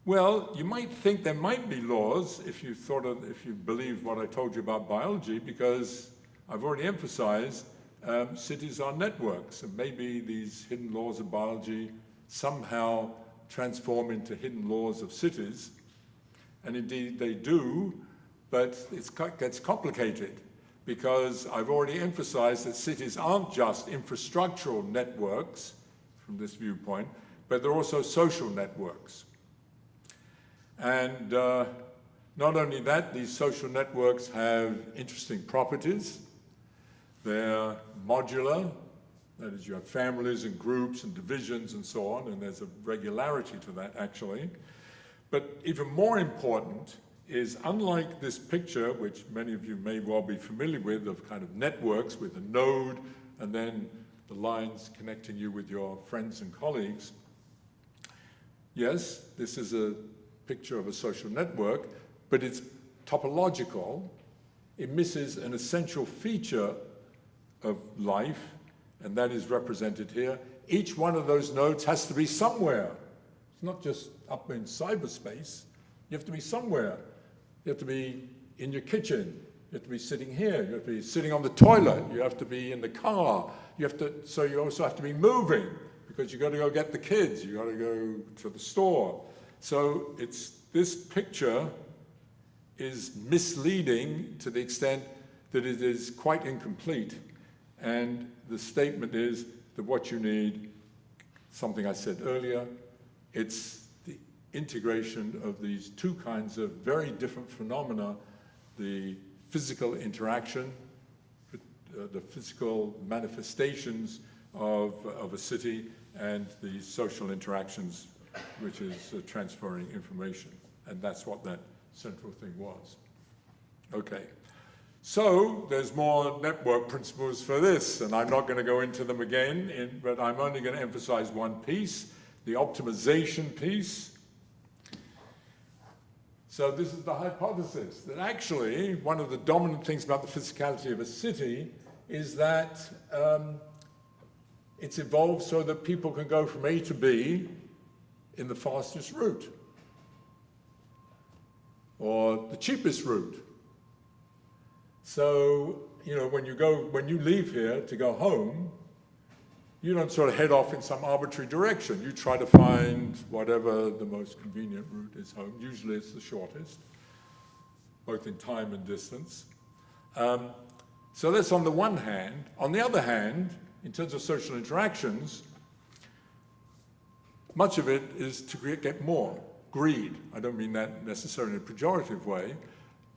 Well, you might think there might be laws if you believe what I told you about biology, because I've already emphasized cities are networks, and maybe these hidden laws of biology somehow transform into hidden laws of cities, and indeed they do, but it gets complicated, because I've already emphasized that cities aren't just infrastructural networks from this viewpoint, but they're also social networks. And not only that, these social networks have interesting properties. They're modular, that is, you have families and groups and divisions and so on, and there's a regularity to that, actually. But even more important is, unlike this picture, which many of you may well be familiar with, of kind of networks with a node and then the lines connecting you with your friends and colleagues, yes, this is a picture of a social network, but it's topological. It misses an essential feature of life, and that is represented here. Each one of those nodes has to be somewhere. It's not just up in cyberspace. You have to be somewhere. You have to be in your kitchen. You have to be sitting here. You have to be sitting on the toilet. You have to be in the car. So you also have to be moving, because you've got to go get the kids. You've got to go to the store. So this picture is misleading to the extent that it is quite incomplete. And the statement is that what you need, something I said earlier, it's the integration of these two kinds of very different phenomena, the physical interaction, the physical manifestations of a city, and the social interactions, which is transferring information. And that's what that central thing was. Okay. So there's more network principles for this, and I'm not going to go into them again, but I'm only going to emphasize one piece, the optimization piece. So this is the hypothesis, that actually one of the dominant things about the physicality of a city is that it's evolved so that people can go from A to B in the fastest route, or the cheapest route. So, you know, when you leave here to go home, you don't sort of head off in some arbitrary direction. You try to find whatever the most convenient route is home. Usually it's the shortest, both in time and distance. So that's on the one hand. On the other hand, in terms of social interactions, much of it is to get more. Greed. I don't mean that necessarily in a pejorative way,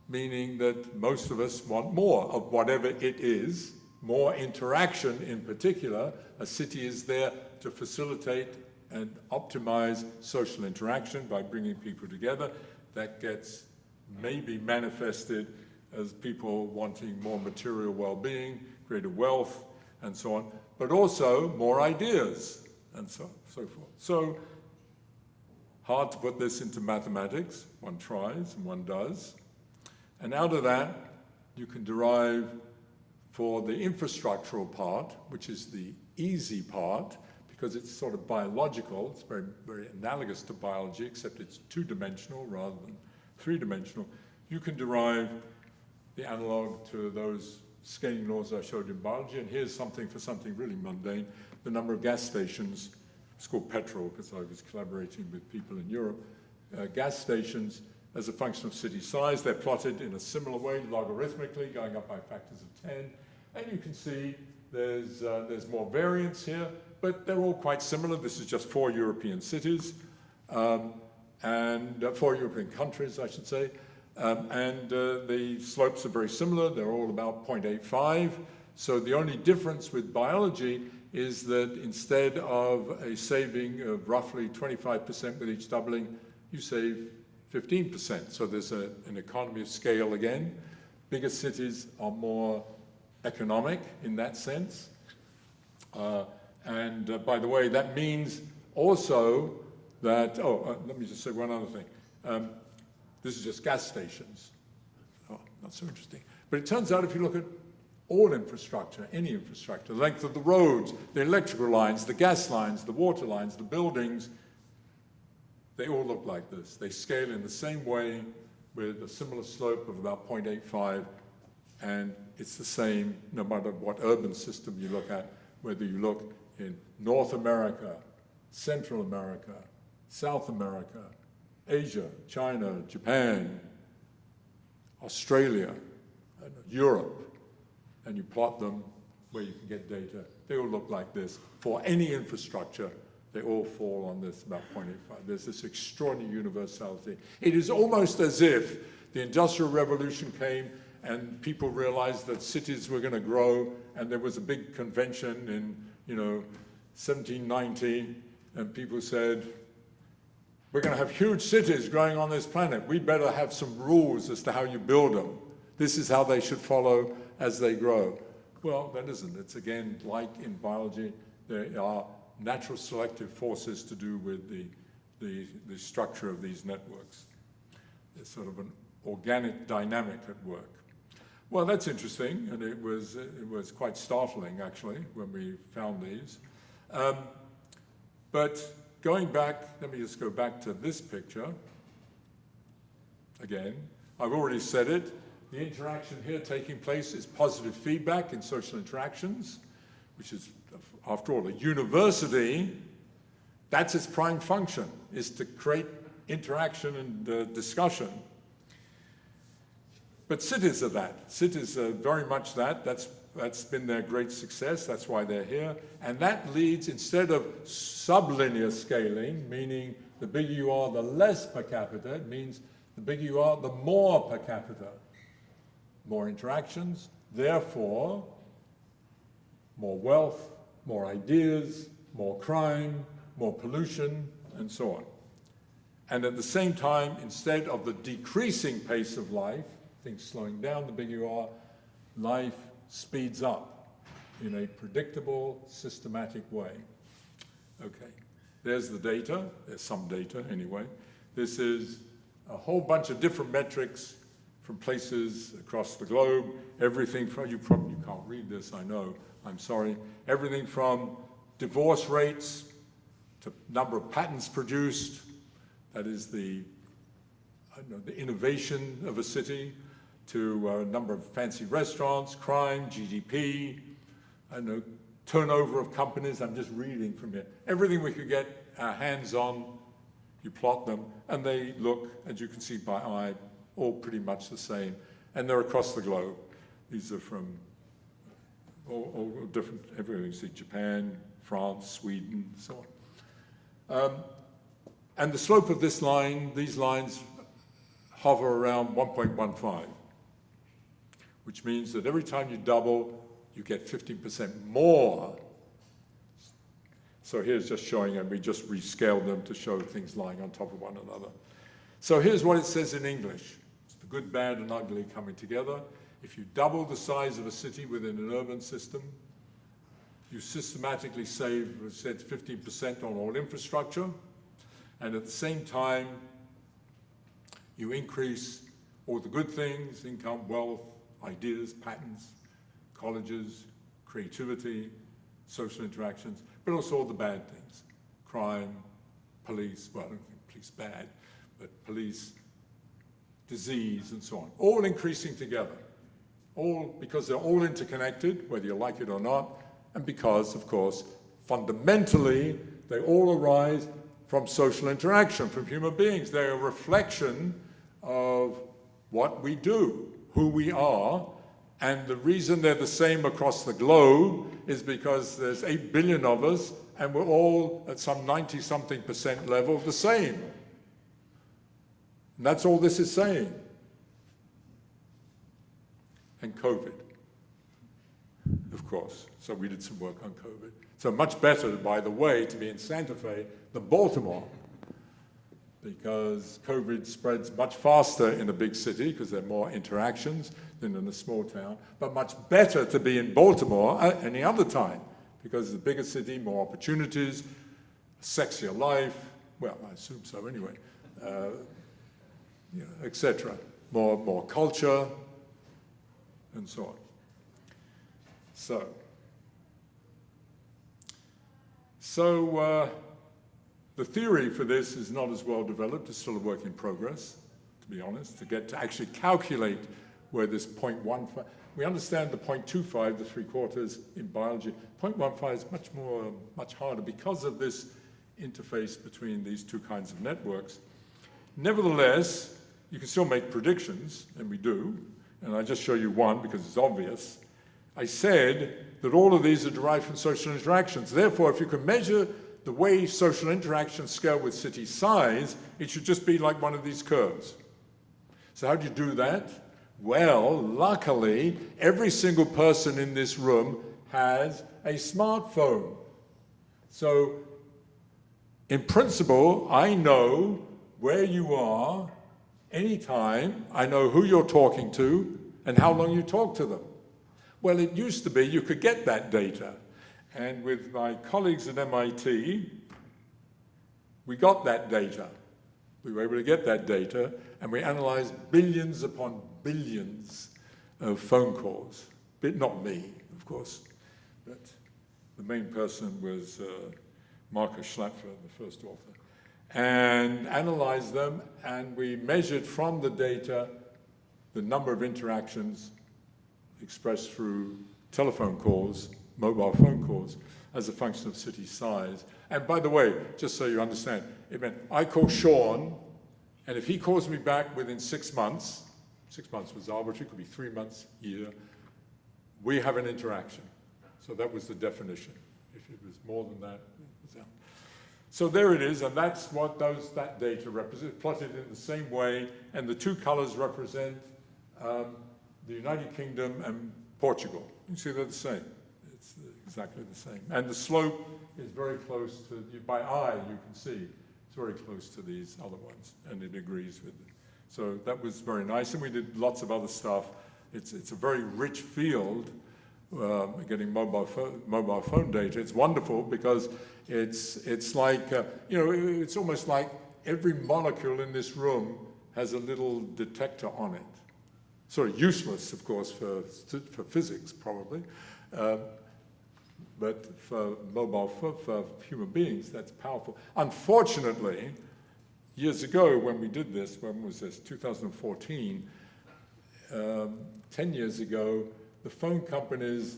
meaning that most of us want more of whatever it is, more interaction in particular. A city is there to facilitate and optimize social interaction by bringing people together. That gets maybe manifested as people wanting more material well-being, greater wealth, and so on, but also more ideas, and so forth. So, hard to put this into mathematics. One tries and one does. And out of that, you can derive for the infrastructural part, which is the easy part, because it's sort of biological. It's very, very analogous to biology, except it's two-dimensional rather than three-dimensional. You can derive the analog to those scaling laws I showed in biology. And here's something for something really mundane. The number of gas stations, it's called petrol because I was collaborating with people in Europe. Gas stations, as a function of city size, they're plotted in a similar way, logarithmically, going up by factors of 10. And you can see there's more variance here, but they're all quite similar. This is just 4 European cities, and 4 European countries, I should say. And the slopes are very similar. They're all about 0.85. So the only difference with biology is that instead of a saving of roughly 25% with each doubling, you save 15%. So there's an economy of scale again. Bigger cities are more economic in that sense. And by the way, that means also that, let me just say one other thing. This is just gas stations. Oh, not so interesting. But it turns out if you look at all infrastructure, any infrastructure, the length of the roads, the electrical lines, the gas lines, the water lines, the buildings, they all look like this. They scale in the same way with a similar slope of about 0.85, and it's the same no matter what urban system you look at, whether you look in North America, Central America, South America, Asia, China, Japan, Australia, Europe, and you plot them where you can get data. They all look like this. For any infrastructure, they all fall on this about 0.85. There's this extraordinary universality. It is almost as if the Industrial Revolution came and people realized that cities were going to grow, and there was a big convention in 1790, and people said, we're going to have huge cities growing on this planet. We better have some rules as to how you build them. This is how they should follow as they grow. Well, that isn't. It's again, like in biology, there are natural selective forces to do with the the structure of these networks. There's sort of an organic dynamic at work. Well, that's interesting, and it was quite startling, actually, when we found these. But going back, let me just go back to this picture. Again, I've already said it. The interaction here taking place is positive feedback in social interactions, which is, after all, a university. That's its prime function, is to create interaction and discussion. But cities are that. Cities are very much that. That's been their great success. That's why they're here. And that leads, instead of sublinear scaling, meaning the bigger you are, the less per capita, it means the bigger you are, the more per capita. More interactions, therefore, more wealth, more ideas, more crime, more pollution, and so on. And at the same time, instead of the decreasing pace of life, things slowing down the bigger you are, life speeds up in a predictable, systematic way. Okay, there's the data. There's some data anyway. This is a whole bunch of different metrics from places across the globe. Everything from, you can't read this, I know, I'm sorry. Everything from divorce rates to number of patents produced, that is the innovation of a city, to a number of fancy restaurants, crime, GDP, turnover of companies. I'm just reading from here. Everything we could get our hands on, you plot them, and they look, as you can see by eye, all pretty much the same. And they're across the globe. These are from all different, everywhere. You see Japan, France, Sweden, so on. And the slope of this line, these lines hover around 1.15, which means that every time you double, you get 15% more. So here's just showing, and we just rescaled them to show things lying on top of one another. So here's what it says in English. It's the good, bad, and ugly coming together. If you double the size of a city within an urban system, you systematically save, as I said, 15% on all infrastructure, and at the same time, you increase all the good things, income, wealth, ideas, patents, colleges, creativity, social interactions, but also all the bad things. Crime, police, well, I don't think police bad, but police, disease, and so on. All increasing together. All because they're all interconnected, whether you like it or not, and because, of course, fundamentally, they all arise from social interaction, from human beings. They're a reflection of what we do, who we are, and the reason they're the same across the globe is because there's 8 billion of us, and we're all at some 90-something% level the same. And that's all this is saying. And COVID, of course. So we did some work on COVID. So much better, by the way, to be in Santa Fe than Baltimore, because COVID spreads much faster in a big city because there are more interactions than in a small town, but much better to be in Baltimore at any other time because it's a bigger city, more opportunities, sexier life, well, I assume so anyway, etc. More culture, and so on. So the theory for this is not as well developed. It's still a work in progress, to be honest, to get to actually calculate where this 0.15, we understand the 0.25, the 3/4 in biology. 0.15 is much harder because of this interface between these two kinds of networks. Nevertheless, you can still make predictions, and we do, and I just show you one because it's obvious. I said that all of these are derived from social interactions. Therefore, if you can measure the way social interactions scale with city size, it should just be like one of these curves. So how do you do that? Well, luckily, every single person in this room has a smartphone. So, in principle, I know where you are anytime. I know who you're talking to and how long you talk to them. Well, it used to be you could get that data. And with my colleagues at MIT, we got that data. We were able to get that data, and we analyzed billions upon billions of phone calls. But not me, of course, but the main person was Marcus Schlepfer, the first author, and analyzed them, and we measured from the data the number of interactions expressed through telephone calls, mobile phone calls, as a function of city size. And by the way, just so you understand, it meant I call Sean, and if he calls me back within 6 months, 6 months was arbitrary, could be 3 months, year, we have an interaction. So that was the definition. If it was more than that, it was out. So there it is, and that's what that data represents, plotted in the same way, and the two colors represent the United Kingdom and Portugal. You see they're the same. It's exactly the same. And the slope is very close to, by eye you can see, it's very close to these other ones, and it agrees with it. So that was very nice, and we did lots of other stuff. It's a very rich field, getting mobile phone data. It's wonderful because it's like, it's almost like every molecule in this room has a little detector on it. Sort of useless, of course, for physics, probably. But for for human beings, that's powerful. Unfortunately, years ago when we did this, when was this, 2014, 10 years ago, the phone companies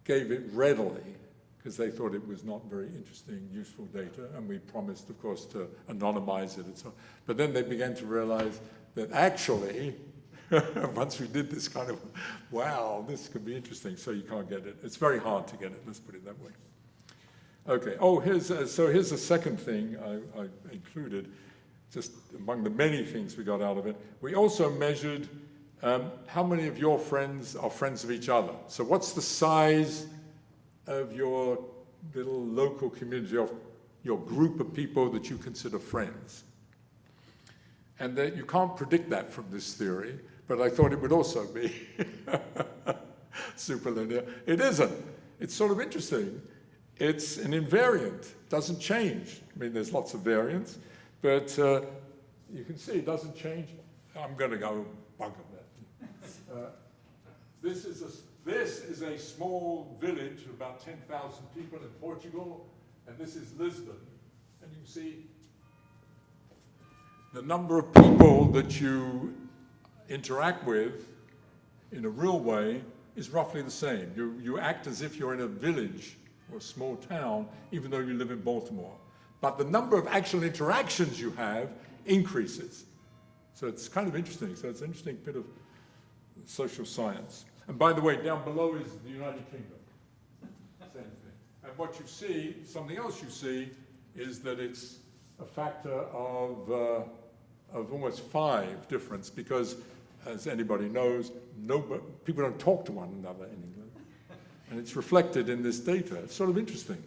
gave it readily because they thought it was not very interesting, useful data, and we promised, of course, to anonymize it and so on. But then they began to realize that actually, once we did this kind of, wow, this could be interesting, so you can't get it. It's very hard to get it, let's put it that way. Okay, here's the second thing I included, just among the many things we got out of it. We also measured how many of your friends are friends of each other. So what's the size of your little local community, your group of people that you consider friends? And that you can't predict that from this theory, but I thought it would also be superlinear. It isn't. It's sort of interesting. It's an invariant, doesn't change. I mean, there's lots of variants, but you can see it doesn't change. I'm going to go bug on that. This is a small village of about 10,000 people in Portugal, and this is Lisbon. And you can see the number of people that you interact with in a real way is roughly the same. You act as if you're in a village or a small town, even though you live in Baltimore. But the number of actual interactions you have increases. So it's kind of interesting. So it's an interesting bit of social science. And by the way, down below is the United Kingdom. Same thing. And what you see, something else you see, is that it's a factor of almost 5 difference, because, as anybody knows, people don't talk to one another in England. And it's reflected in this data. It's sort of interesting.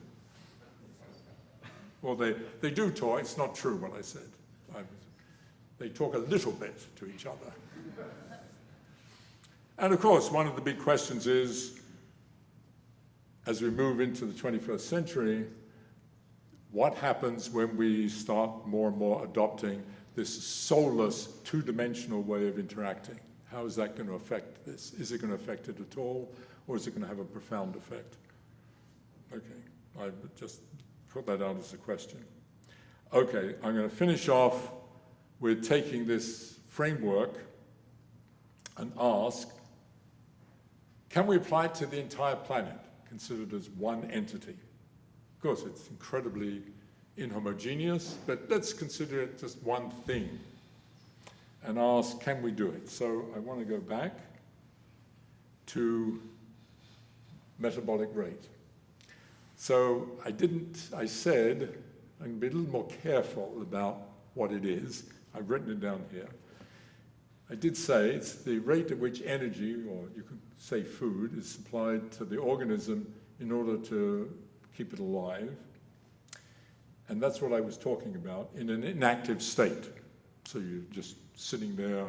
Well, they do talk. It's not true what I said. They talk a little bit to each other. And of course, one of the big questions is, as we move into the 21st century, what happens when we start more and more adopting this soulless, two-dimensional way of interacting? How is that going to affect this? Is it going to affect it at all, or is it going to have a profound effect? Okay, I just put that out as a question. Okay, I'm going to finish off with taking this framework and ask, can we apply it to the entire planet, considered as one entity? Of course, it's incredibly inhomogeneous, but let's consider it just one thing and ask, can we do it? So I want to go back to metabolic rate. So I said, I'm going to be a little more careful about what it is. I've written it down here. I did say it's the rate at which energy, or you could say food, is supplied to the organism in order to keep it alive. And that's what I was talking about in an inactive state. So you're just sitting there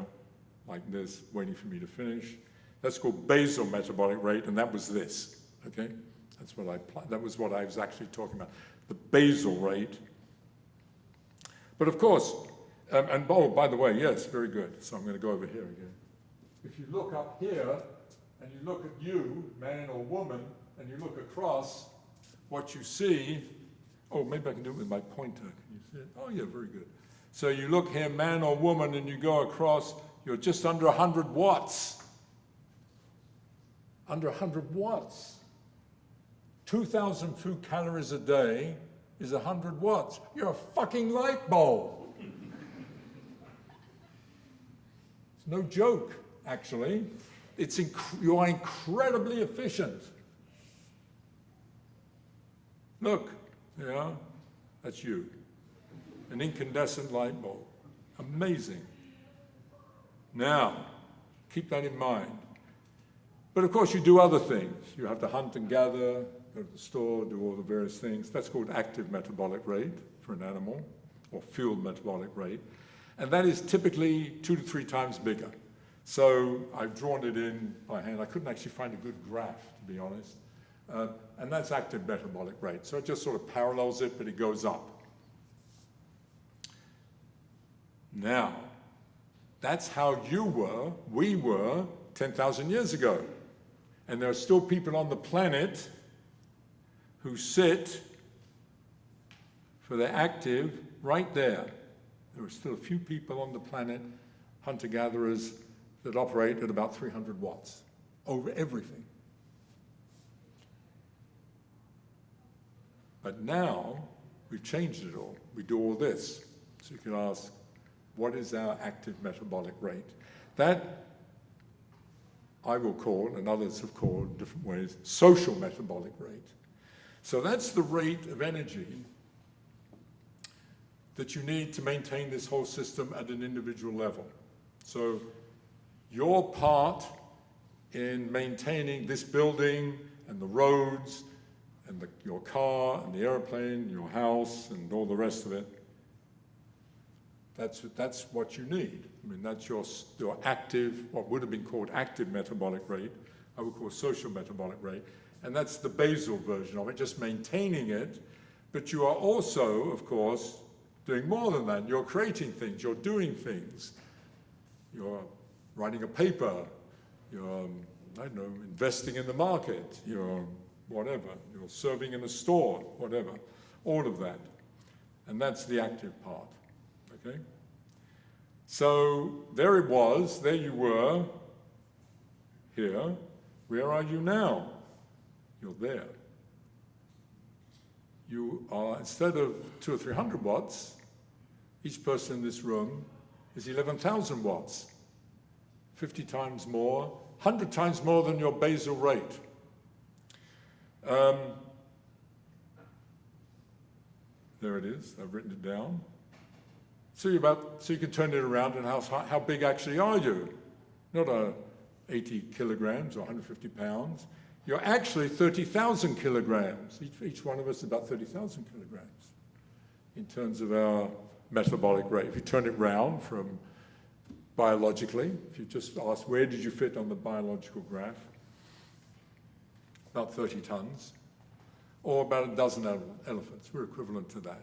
like this, waiting for me to finish. That's called basal metabolic rate, and that was this, okay? That was what I was actually talking about. The basal rate But of course, and oh, by the way, yes, very good. So I'm going to go over here again. If you look up here, and you look at you, man or woman, and you look across, what you see, oh, maybe I can do it with my pointer. Can you see it? Oh, yeah, very good. So you look here, man or woman, and you go across, you're just under 100 watts. Under 100 watts. 2,000 food calories a day is 100 watts. You're a fucking light bulb. It's no joke, actually. You are incredibly efficient. Look, yeah, that's you. An incandescent light bulb. Amazing. Now, keep that in mind. But of course you do other things. You have to hunt and gather, go to the store, do all the various things. That's called active metabolic rate for an animal, or fuel metabolic rate. And that is typically 2 to 3 times bigger. So I've drawn it in by hand. I couldn't actually find a good graph, to be honest. And that's active metabolic rate. So it just sort of parallels it, but it goes up. Now, that's how we were 10,000 years ago. And there are still people on the planet who sit for their active right there. There are still a few people on the planet, hunter-gatherers, that operate at about 300 watts over everything. But now, we've changed it all. We do all this. So you can ask, what is our active metabolic rate? That I will call, and others have called in different ways, social metabolic rate. So that's the rate of energy that you need to maintain this whole system at an individual level. So your part in maintaining this building and the roads and your car and the airplane, your house and all the rest of it, that's what you need. I mean, that's your active, what would have been called active metabolic rate, I would call social metabolic rate, and that's the basal version of it, just maintaining it. But you are also, of course, doing more than that. You're creating things, you're doing things. You're writing a paper, you're, I don't know, investing in the market, you're whatever, you're serving in a store, whatever, all of that. And that's the active part, okay? So there it was, there you were, here. Where are you now? You're there. You are, instead of 200 or 300 watts, each person in this room is 11,000 watts, 50 times more, 100 times more than your basal rate. There it is, I've written it down. So you can turn it around and how big actually are you? Not 80 kilograms or 150 pounds. You're actually 30,000 kilograms. Each one of us is about 30,000 kilograms in terms of our metabolic rate. If you turn it round from biologically, if you just ask where did you fit on the biological graph, about 30 tons, or about a dozen elephants. We're equivalent to that.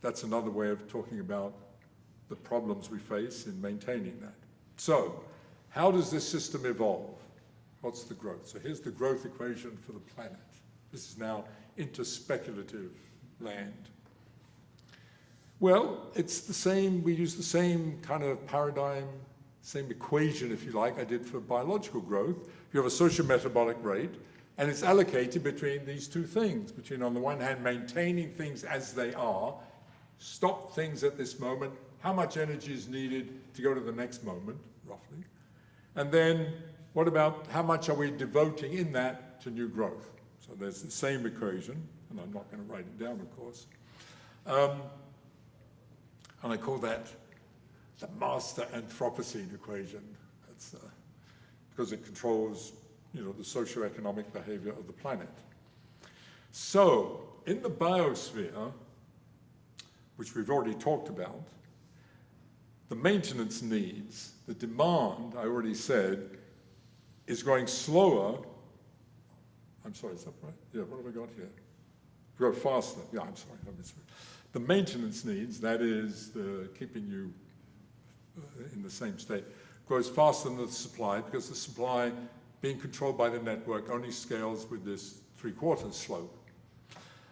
That's another way of talking about the problems we face in maintaining that. So, how does this system evolve? What's the growth? So here's the growth equation for the planet. This is now into speculative land. Well, it's the same, we use the same kind of paradigm, same equation, if you like, I did for biological growth. You have a social metabolic rate, and it's allocated between these two things, between, on the one hand, maintaining things as they are, stop things at this moment, how much energy is needed to go to the next moment, roughly, and then what about how much are we devoting in that to new growth? So there's the same equation, and I'm not going to write it down, of course. And I call that the master Anthropocene equation. That's because it controls, the socioeconomic behavior of the planet. So, in the biosphere, which we've already talked about, the maintenance needs, the demand, I already said, is growing slower. I'm sorry, is that right? Yeah, what have I got here? grow faster. Yeah, I'm sorry. The maintenance needs, that is the keeping you in the same state, grows faster than the supply because the supply, being controlled by the network, only scales with this 3/4 slope.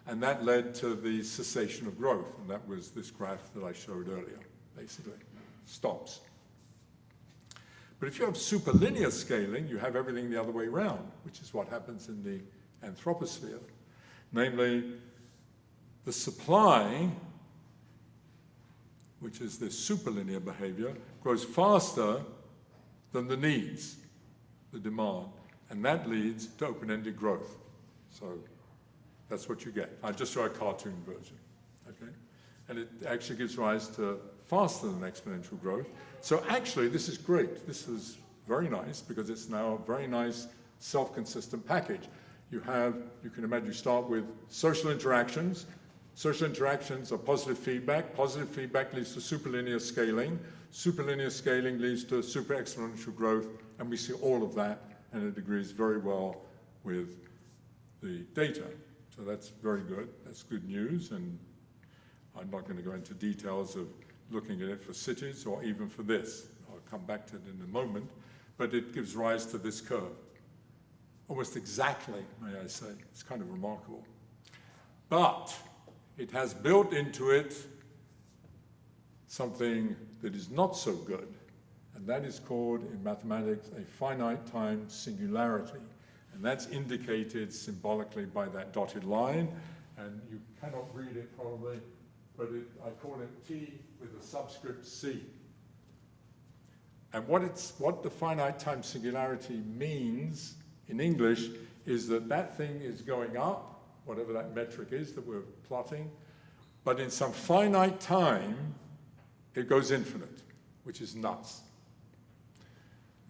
And that led to the cessation of growth, and that was this graph that I showed earlier, basically. Stops. But if you have superlinear scaling, you have everything the other way around, which is what happens in the anthroposphere. Namely, the supply, which is this superlinear behavior, grows faster than the needs, the demand, and that leads to open-ended growth. So that's what you get. I just show a cartoon version, okay? And it actually gives rise to faster than exponential growth. So actually, this is great. This is very nice because it's now a very nice self-consistent package. You can imagine you start with social interactions. Social interactions are positive feedback. Positive feedback leads to superlinear scaling. Superlinear scaling leads to super exponential growth, and we see all of that, and it agrees very well with the data. So that's very good. That's good news, and I'm not going to go into details of looking at it for cities or even for this. I'll come back to it in a moment, but it gives rise to this curve. Almost exactly, may I say. It's kind of remarkable. But it has built into it something that is not so good, and that is called, in mathematics, a finite time singularity. And that's indicated symbolically by that dotted line, and you cannot read it probably, but I call it T with a subscript C. And what the finite time singularity means in English is that thing is going up, whatever that metric is that we're plotting, but in some finite time, it goes infinite, which is nuts.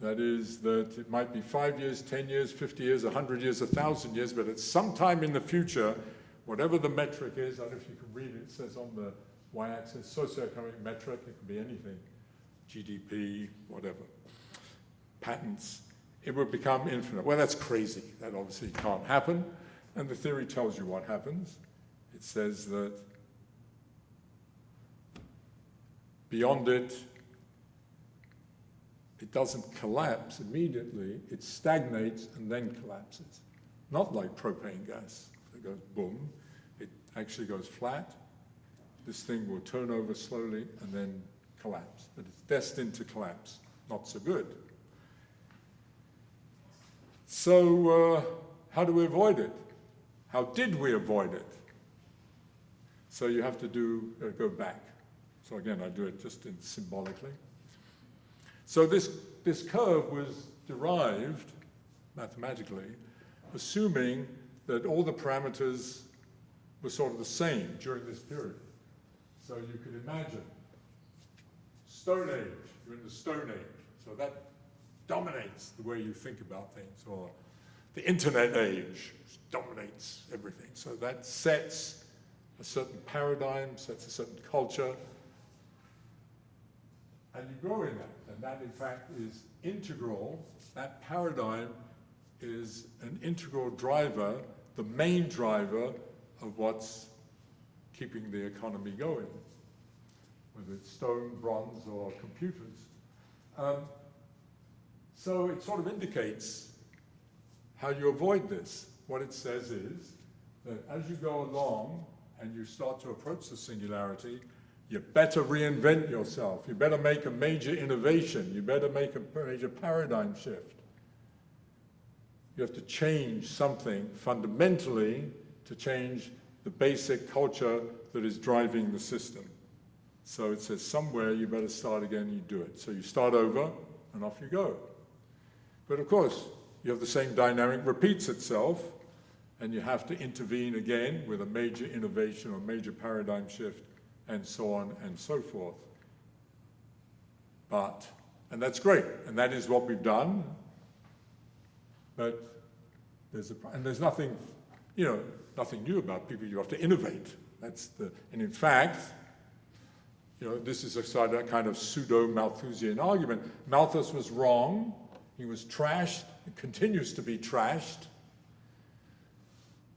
That is that it might be 5 years, 10 years, 50 years, 100 years, 1,000 years, but at some time in the future, whatever the metric is, I don't know if you can read it, it says on the y-axis, socioeconomic metric, it can be anything, GDP, whatever, patents, it would become infinite. Well, that's crazy. That obviously can't happen. And the theory tells you what happens. It says that beyond it, it doesn't collapse immediately. It stagnates and then collapses. Not like propane gas. It goes boom. It actually goes flat. This thing will turn over slowly and then collapse. But it's destined to collapse. Not so good. So how do we avoid it? How did we avoid it? So you have to go back. So again, I do it just symbolically. So this curve was derived mathematically, assuming that all the parameters were sort of the same during this period. So you could imagine Stone Age, you're in the Stone Age, so that dominates the way you think about things, or the internet age dominates everything. So that sets a certain paradigm, sets a certain culture, and you grow in that. And that, in fact, is integral. That paradigm is an integral driver, the main driver of what's keeping the economy going, whether it's stone, bronze, or computers. So it sort of indicates how you avoid this. What it says is that as you go along and you start to approach the singularity, you better reinvent yourself. You better make a major innovation. You better make a major paradigm shift. You have to change something fundamentally to change the basic culture that is driving the system. So it says somewhere you better start again and you do it. So you start over and off you go. But of course, you have the same dynamic repeats itself, and you have to intervene again with a major innovation or major paradigm shift, and so on and so forth. And that's great, and that is what we've done, but there's nothing, nothing new about people. You have to innovate. And in fact, this is a kind of pseudo-Malthusian argument. Malthus was wrong. He was trashed, and continues to be trashed,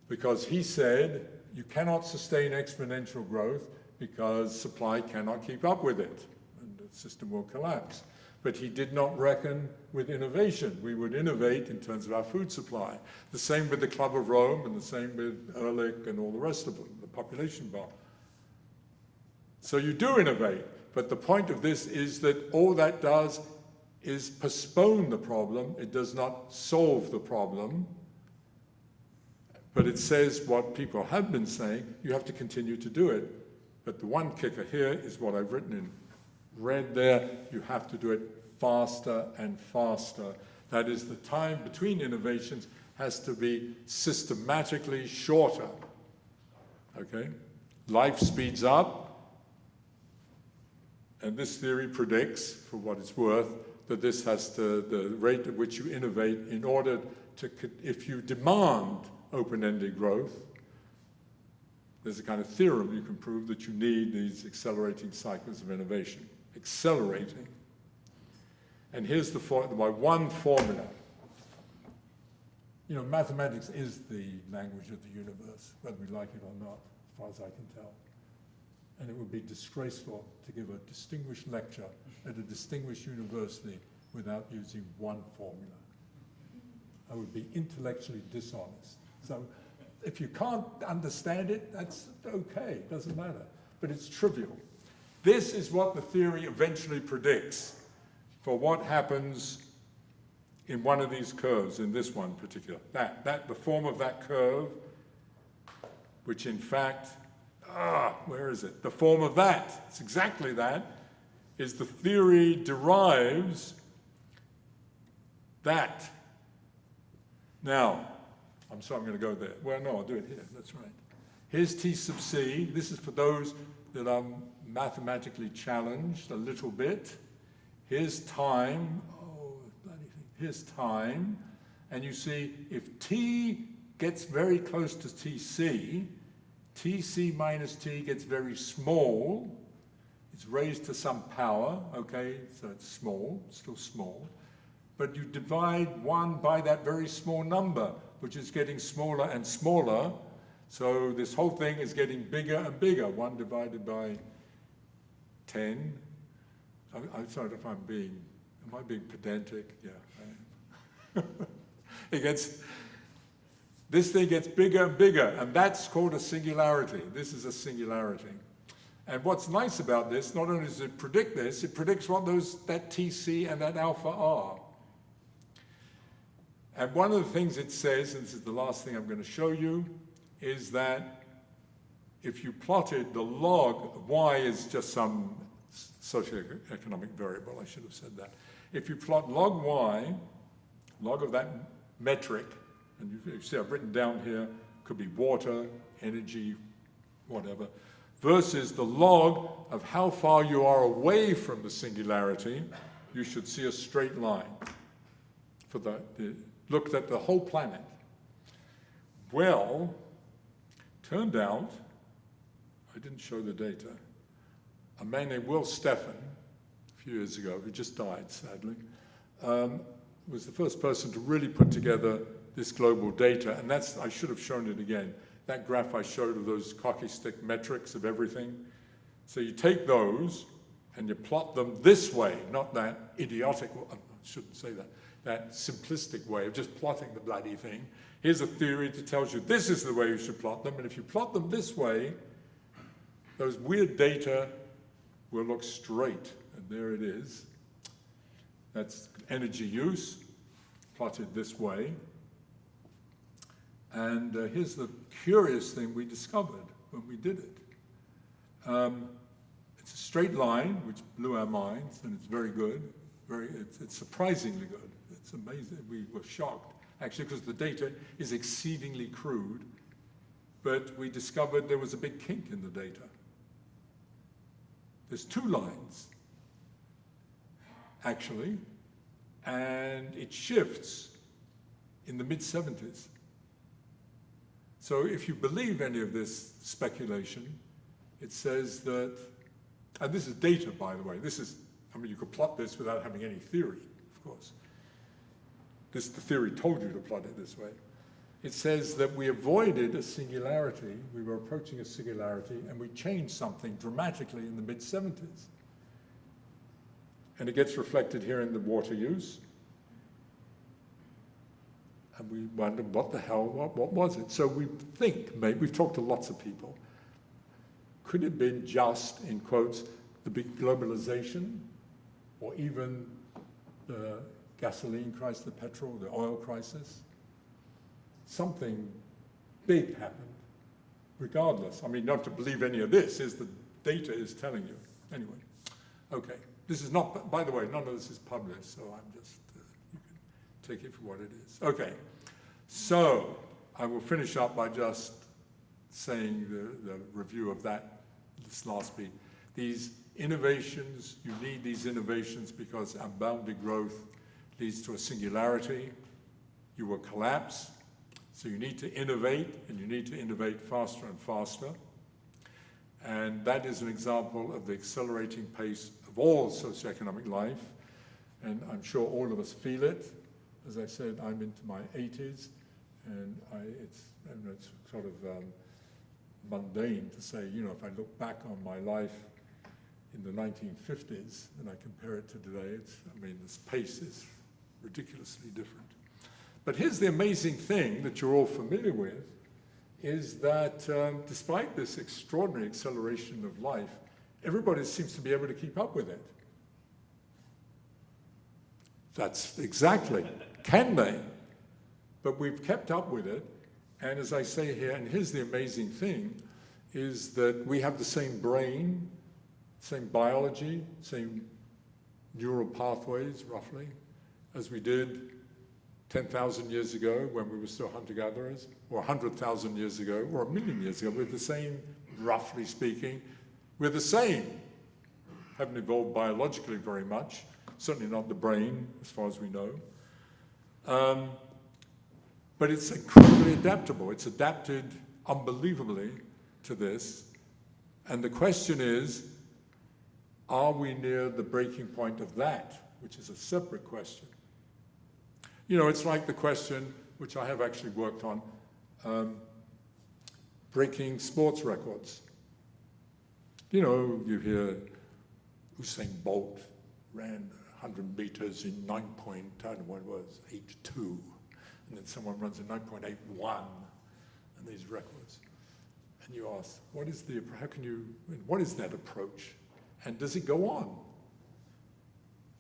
because he said you cannot sustain exponential growth because supply cannot keep up with it, and the system will collapse. But he did not reckon with innovation. We would innovate in terms of our food supply. The same with the Club of Rome, and the same with Ehrlich and all the rest of them, the population bomb. So you do innovate, but the point of this is that all that does is postpone the problem. It does not solve the problem, but it says what people have been saying: you have to continue to do it. But the one kicker here is what I've written in red there: you have to do it faster and faster. That is, the time between innovations has to be systematically shorter. Okay? Life speeds up, and this theory predicts, for what it's worth, that this has to, the rate at which you innovate in order to, if you demand open-ended growth, there's a kind of theorem you can prove that you need these accelerating cycles of innovation. Accelerating. And here's my one formula. You know, mathematics is the language of the universe, whether we like it or not, as far as I can tell. And it would be disgraceful to give a distinguished lecture at a distinguished university without using one formula. I would be intellectually dishonest. So if you can't understand it, that's okay, doesn't matter. But it's trivial. This is what the theory eventually predicts for what happens in one of these curves, in this one particular. The form of that curve, which in fact, where is it? The form of that, it's exactly that, is the theory derives that. Now, I'm sorry, I'm going to go there. Well, no, I'll do it here, that's right. Here's T sub C. This is for those that are mathematically challenged a little bit. Here's time. Oh, bloody thing. Here's time. And you see, if T gets very close to TC, TC minus T gets very small. It's raised to some power, okay? So it's small, still small. But you divide 1 by that very small number, which is getting smaller and smaller. So this whole thing is getting bigger and bigger. 1 divided by 10. I'm sorry if am I being pedantic? Yeah, I am. This thing gets bigger and bigger, and that's called a singularity. This is a singularity. And what's nice about this, not only does it predict this, it predicts what that TC and that alpha are. And one of the things it says, and this is the last thing I'm going to show you, is that if you plotted the log, y is just some socioeconomic variable, I should have said that. If you plot log y, log of that metric, and you see I've written down here, could be water, energy, whatever, versus the log of how far you are away from the singularity, you should see a straight line for looked at the whole planet. Well, turned out, I didn't show the data, a man named Will Steffen, a few years ago, who just died, sadly, was the first person to really put together this global data, and I should have shown it again. That graph I showed of those hockey stick metrics of everything. So you take those and you plot them this way, not that idiotic, I shouldn't say that simplistic way of just plotting the bloody thing. Here's a theory that tells you this is the way you should plot them, and if you plot them this way, those weird data will look straight, and there it is. That's energy use, plotted this way. And here's the curious thing we discovered when we did it. It's a straight line, which blew our minds, and it's very good. It's surprisingly good. It's amazing. We were shocked, actually, because the data is exceedingly crude, but we discovered there was a big kink in the data. There's 2 lines, actually, and it shifts in the mid-70s. So if you believe any of this speculation, it says that, and this is data, by the way, you could plot this without having any theory, of course. The theory told you to plot it this way. it says that we avoided a singularity, we were approaching a singularity, and we changed something dramatically in the mid-70s. And it gets reflected here in the water use. And we wonder, what the hell, what was it? So we think, maybe, we've talked to lots of people, could it have been just, in quotes, the big globalization, or even the gasoline crisis, the petrol, the oil crisis? Something big happened, regardless. I mean, you don't have to believe any of this, is the data is telling you. Anyway, okay. This is not, by the way, none of this is published, so I'm just, you can take it for what it is. Okay, so I will finish up by just saying the review of this last bit. These innovations, you need these innovations because unbounded growth leads to a singularity. You will collapse. So you need to innovate, and you need to innovate faster and faster. And that is an example of the accelerating pace of all socioeconomic life. And I'm sure all of us feel it. As I said, I'm into my 80s, and it's sort of mundane to say, you know, if I look back on my life in the 1950s and I compare it to today, this pace is ridiculously different. But here's the amazing thing that you're all familiar with, is that despite this extraordinary acceleration of life, everybody seems to be able to keep up with it. That's exactly. Can they? But we've kept up with it, and as I say here, and here's the amazing thing, is that we have the same brain, same biology, same neural pathways, roughly, as we did 10,000 years ago when we were still hunter-gatherers, or 100,000 years ago, or 1,000,000 years ago. We're the same, roughly speaking. We're the same. Haven't evolved biologically very much, certainly not the brain, as far as we know. But it's incredibly adaptable. It's adapted unbelievably to this. And the question is, are we near the breaking point of that, which is a separate question? You know, it's like the question, which I have actually worked on, breaking sports records. You know, you hear Usain Bolt ran 100 meters in 9.82, and then someone runs in 9.81, and these records. And you ask, what is that approach? And does it go on?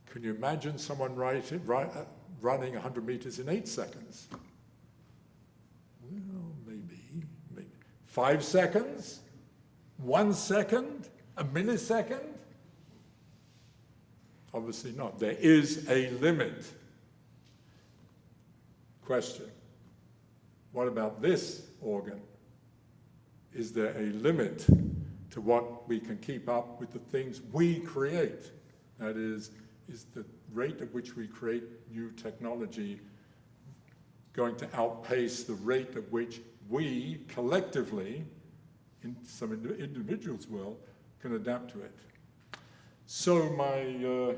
Can you imagine someone running 100 meters in 8 seconds? Well, maybe. 5 seconds? 1 second? A millisecond? Obviously not. There is a limit. Question. What about this organ? Is there a limit to what we can keep up with the things we create? That is the rate at which we create new technology going to outpace the rate at which we collectively, in some individuals will, can adapt to it? So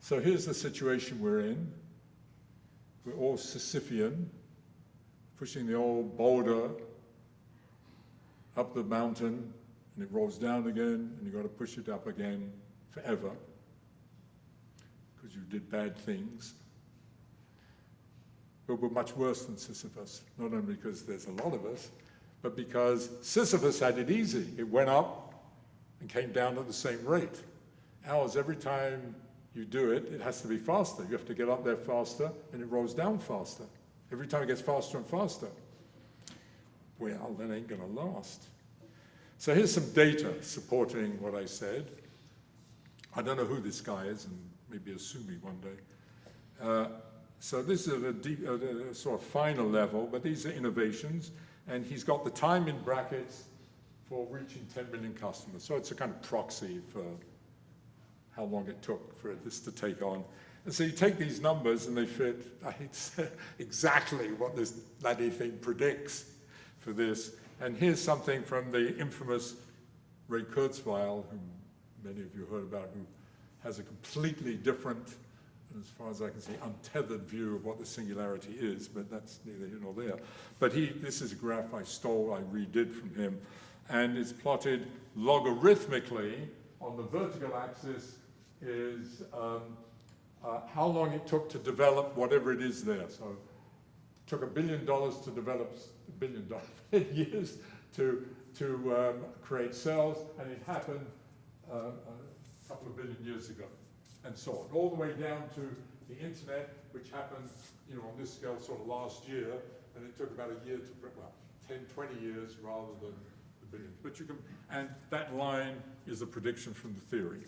so here's the situation we're in. We're all Sisyphean, pushing the old boulder up the mountain, and it rolls down again, and you've got to push it up again forever, because you did bad things. But we're much worse than Sisyphus, not only because there's a lot of us, but because Sisyphus had it easy. It went up and came down at the same rate. Ours, every time you do it, it has to be faster. You have to get up there faster, and it rolls down faster. Every time it gets faster and faster. Well, that ain't gonna last. So here's some data supporting what I said. I don't know who this guy is, and maybe he'll sue me one day. So this is a sort of final level, but these are innovations, and he's got the time in brackets for reaching 10 million customers. So it's a kind of proxy for how long it took for this to take on. And so you take these numbers and they fit, I hate to say, exactly what this bloody thing predicts for this. And here's something from the infamous Ray Kurzweil, whom many of you heard about, who has a completely different as far as I can see, untethered view of what the singularity is, but that's neither here nor there. But this is a graph I redid from him, and it's plotted logarithmically. On the vertical axis is how long it took to develop whatever it is there. So it took $1 billion to develop $1 billion years to create cells, and it happened a couple of billion years ago, and so on, all the way down to the internet, which happened, you know, on this scale sort of last year, and it took about a year to, well, 10, 20 years rather than the billions. But you can, and that line is a prediction from the theory.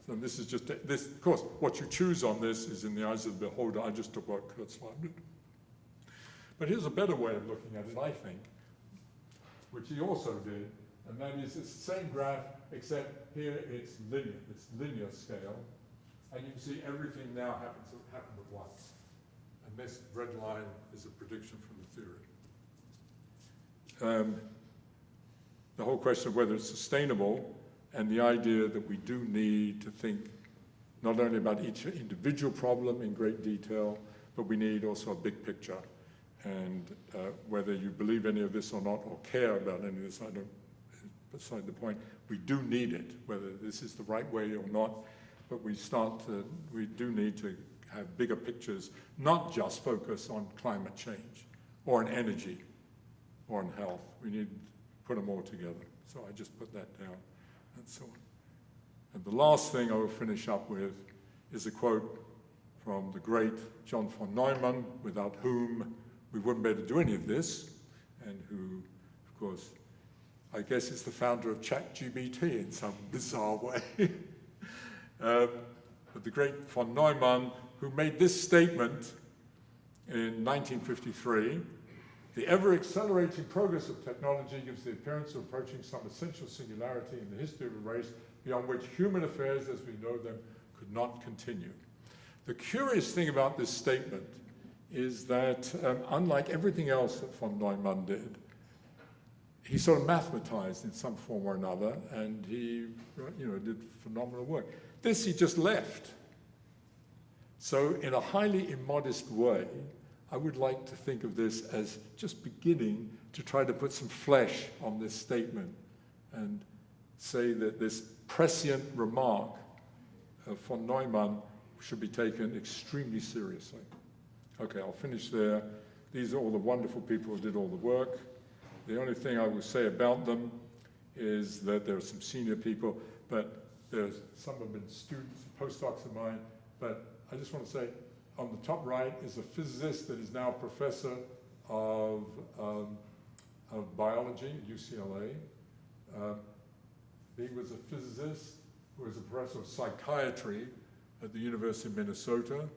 So this is just, this, of course, what you choose on this is in the eyes of the beholder. I just took what Kurt's funded. But here's a better way of looking at it, I think, which he also did, and that is it's the same graph, except here it's linear scale, and you can see everything now happened at once. And this red line is a prediction from the theory. The whole question of whether it's sustainable, and the idea that we do need to think not only about each individual problem in great detail, but we need also a big picture. And whether you believe any of this or not, or care about any of this, I don't, beside the point, we do need it, whether this is the right way or not, but we do need to have bigger pictures, not just focus on climate change, or on energy, or on health. We need to put them all together. So I just put that down, and so on. And the last thing I will finish up with is a quote from the great John von Neumann, without whom we wouldn't be able to do any of this, and who, of course, I guess is the founder of ChatGPT in some bizarre way. But the great von Neumann, who made this statement in 1953, "The ever-accelerating progress of technology gives the appearance of approaching some essential singularity in the history of a race beyond which human affairs as we know them could not continue." The curious thing about this statement is that, unlike everything else that von Neumann did, he sort of mathematized in some form or another, and he, you know, did phenomenal work. This he just left. So in a highly immodest way, I would like to think of this as just beginning to try to put some flesh on this statement and say that this prescient remark of von Neumann should be taken extremely seriously. Okay, I'll finish there. These are all the wonderful people who did all the work. The only thing I will say about them is that there are some senior people, but some have been students, postdocs of mine, but I just want to say, on the top right is a physicist that is now a professor of biology at UCLA. He was a physicist who was a professor of psychiatry at the University of Minnesota.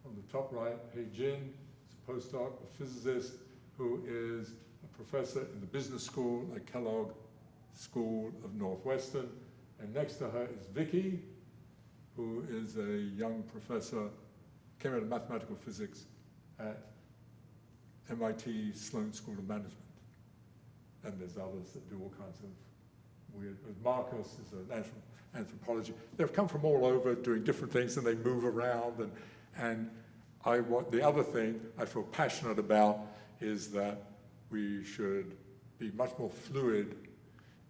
On the top right, Hei Jin is a postdoc, a physicist who is a professor in the business school at Kellogg School of Northwestern. And next to her is Vicky, who is a young professor, came out of mathematical physics at MIT Sloan School of Management. And there's others that do all kinds of weird, Marcus is an anthropology. They've come from all over doing different things, and they move around. And the other thing I feel passionate about is that we should be much more fluid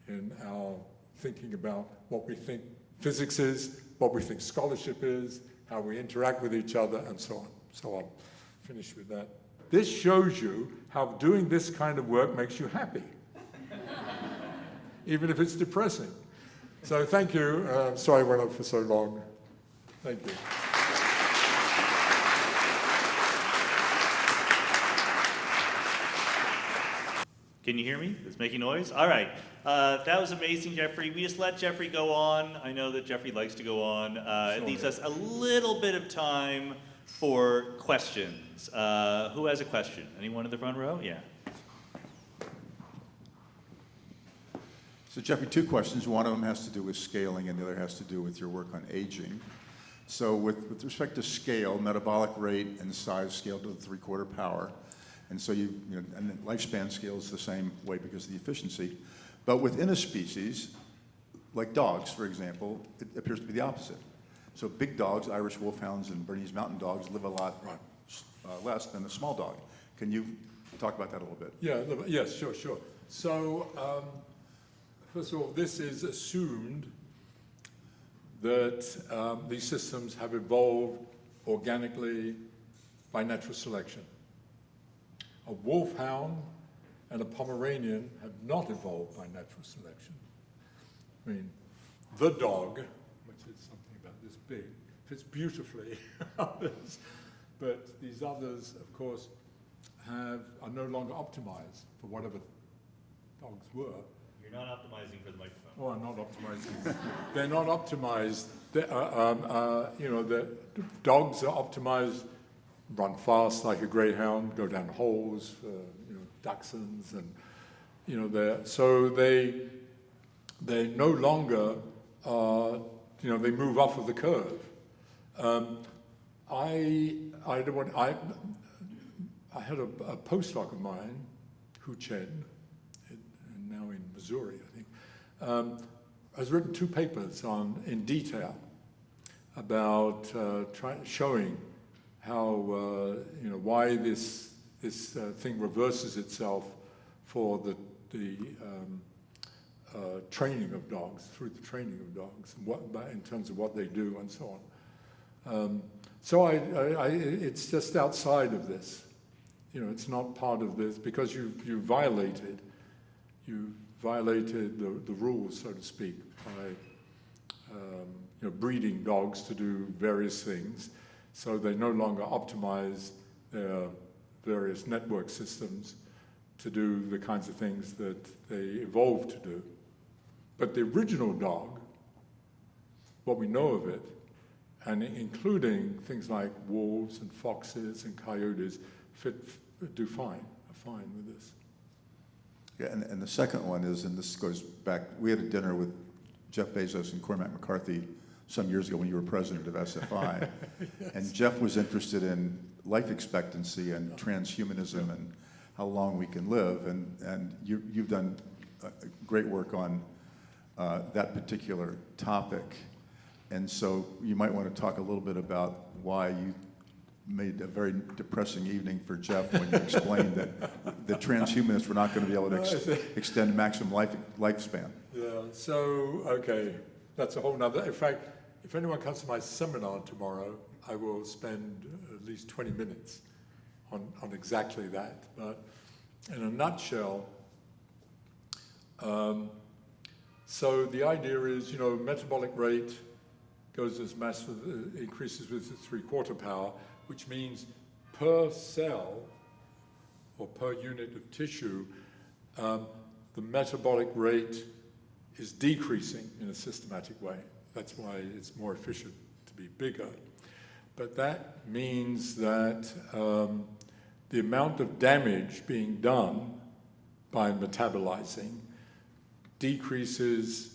in our thinking about what we think physics is, what we think scholarship is, how we interact with each other, and so on. So I'll finish with that. This shows you how doing this kind of work makes you happy, even if it's depressing. So thank you. Sorry I went on for so long. Thank you. Can you hear me? It's making noise? All right. That was amazing, Geoffrey. We just let Geoffrey go on. I know that Geoffrey likes to go on. It leaves us a little bit of time for questions. Who has a question? Anyone in the front row? Yeah. So Geoffrey, two questions. One of them has to do with scaling, and the other has to do with your work on aging. So with respect to scale, metabolic rate and size scale to the 3/4 power. And so and the lifespan scale is the same way because of the efficiency. But within a species, like dogs, for example, it appears to be the opposite. So big dogs, Irish Wolfhounds and Bernese Mountain Dogs, live a lot Right. less than a small dog. Can you talk about that a little bit? Yeah, yes, sure. So, first of all, this is assumed that these systems have evolved organically by natural selection. A wolfhound and a Pomeranian have not evolved by natural selection. I mean, the dog, which is something about this big, fits beautifully, but these others, of course, are no longer optimized for whatever dogs were. You're not optimizing for the microphone. Oh, I'm not optimizing. They're not optimized. The dogs are optimized, run fast like a greyhound, go down holes for dachshunds, and they no longer they move off of the curve. I had a postdoc of mine, Hu Chen, and now in Missouri, I think, has written 2 papers in detail about showing how why this thing reverses itself for the training of dogs, through the training of dogs, and in terms of what they do and so on. So it's just outside of this. It's not part of this because you violated the rules, so to speak, by breeding dogs to do various things. So they no longer optimize their various network systems to do the kinds of things that they evolved to do. But the original dog, what we know of it, and including things like wolves and foxes and coyotes, are fine with this. Yeah, and the second one is, and this goes back, we had a dinner with Jeff Bezos and Cormac McCarthy some years ago when you were president of SFI. Yes. And Jeff was interested in life expectancy and transhumanism and how long we can live. And you've done great work on that particular topic. And so you might want to talk a little bit about why you made a very depressing evening for Jeff when you explained that the transhumanists were not going to be able to extend maximum lifespan. Yeah, so, okay, that's a whole nother. In fact, if anyone comes to my seminar tomorrow, I will spend at least 20 minutes on exactly that. But in a nutshell, so the idea is, metabolic rate goes as increases with the 3/4 power, which means per cell or per unit of tissue, the metabolic rate is decreasing in a systematic way. That's why it's more efficient to be bigger. But that means that the amount of damage being done by metabolizing decreases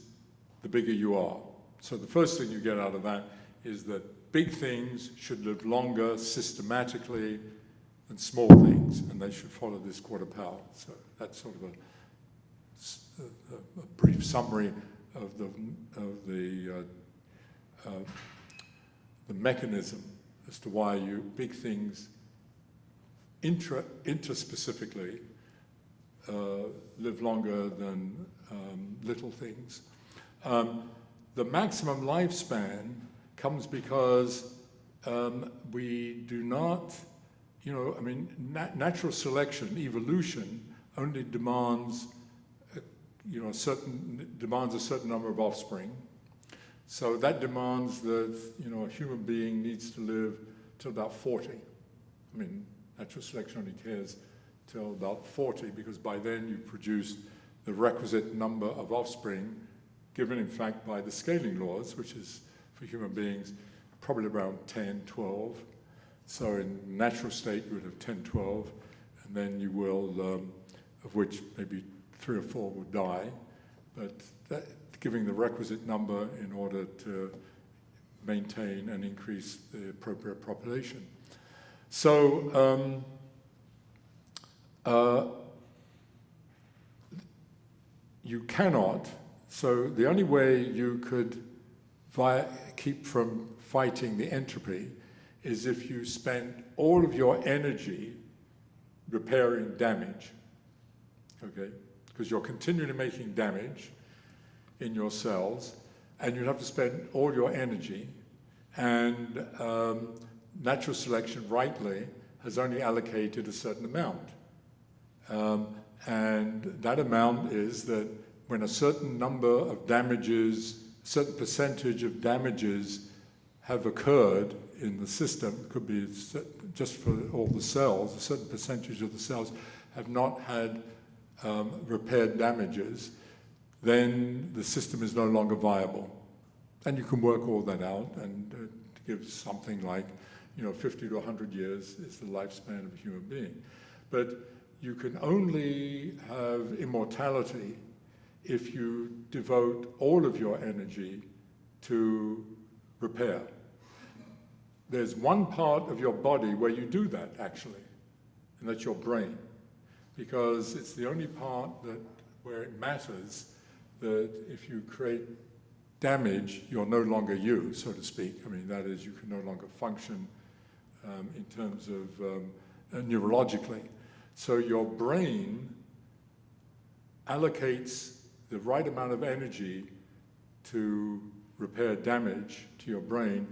the bigger you are. So the first thing you get out of that is that big things should live longer systematically than small things, and they should follow this 1/4 power. So that's sort of a brief summary of the mechanism as to why big things interspecifically live longer than little things. The maximum lifespan comes because we do not, natural selection, evolution, only demands a certain number of offspring. So that demands that, a human being needs to live till about 40. Natural selection only cares till about 40 because by then you've produced the requisite number of offspring given in fact by the scaling laws, which is for human beings probably around 10, 12. So in natural state you would have 10, 12, and then you will, of which maybe 3 or 4 will die, but giving the requisite number in order to maintain and increase the appropriate population. So you cannot, so the only way you could keep from fighting the entropy is if you spend all of your energy repairing damage, okay? Because you're continually making damage in your cells, and you have to spend all your energy, and natural selection, rightly, has only allocated a certain amount. And that amount is that when a certain number of damages, a certain percentage of damages have occurred in the system, could be just for all the cells, a certain percentage of the cells have not had repaired damages, then the system is no longer viable. And you can work all that out and give something like, 50 to 100 years is the lifespan of a human being. But you can only have immortality if you devote all of your energy to repair. There's one part of your body where you do that, actually, and that's your brain, because it's the only part where it matters that if you create damage, you're no longer you, so to speak. I mean, that is, you can no longer function in terms of neurologically. So your brain allocates the right amount of energy to repair damage to your brain,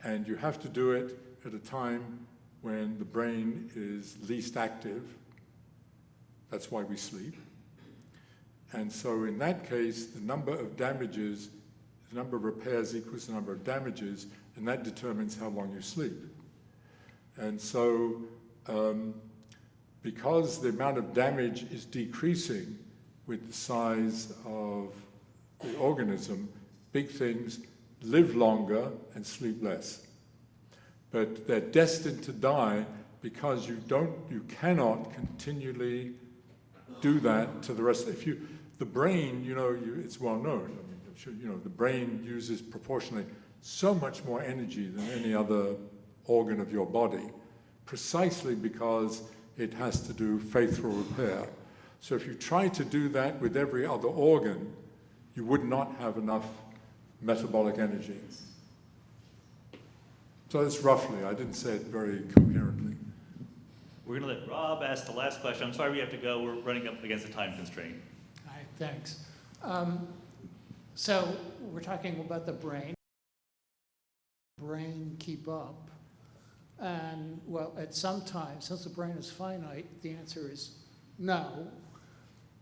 and you have to do it at a time when the brain is least active. That's why we sleep. And so in that case, the number of damages, the number of repairs equals the number of damages, and that determines how long you sleep. And so because the amount of damage is decreasing with the size of the organism, big things live longer and sleep less. But they're destined to die because you cannot continually do that to the rest. The brain, it's well known. I mean, I'm sure, the brain uses proportionally so much more energy than any other organ of your body, precisely because it has to do faithful repair. So if you try to do that with every other organ, you would not have enough metabolic energy. So that's roughly, I didn't say it very coherently. We're going to let Rob ask the last question. I'm sorry we have to go. We're running up against a time constraint. All right, thanks. So we're talking about the brain. Brain keep up. And, well, at some time, since the brain is finite, the answer is no.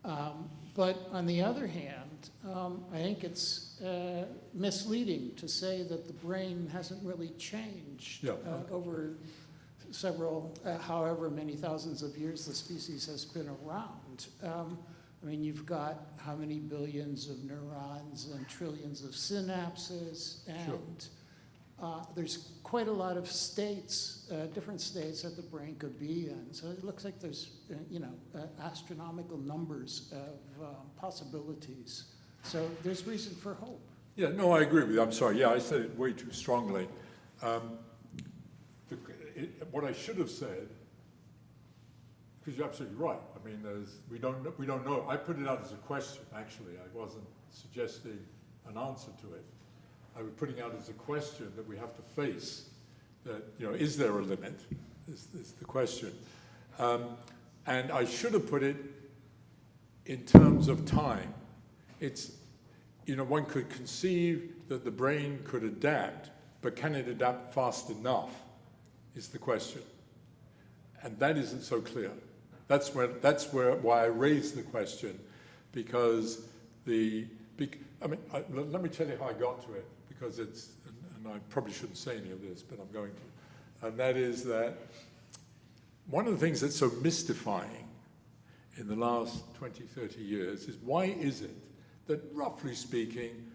But on the other hand, I think it's misleading to say that the brain hasn't really changed over several, however many thousands of years the species has been around. I mean, you've got how many billions of neurons and trillions of synapses, and there's quite a lot of states, different states that the brain could be in. So it looks like there's, astronomical numbers of possibilities. So there's reason for hope. Yeah, no, I agree with you. I'm sorry. Yeah, I said it way too strongly. What I should have said, because you're absolutely right. I mean, we don't know. I put it out as a question, actually. I wasn't suggesting an answer to it. I was putting out as a question that we have to face, that, is there a limit, is the question. And I should have put it in terms of time. It's, one could conceive that the brain could adapt, but can it adapt fast enough, is the question. And that isn't so clear. That's why I raised the question, because let me tell you how I got to it, because it's, and I probably shouldn't say any of this, but I'm going to. And that is that one of the things that's so mystifying in the last 20, 30 years is, why is it that, roughly speaking,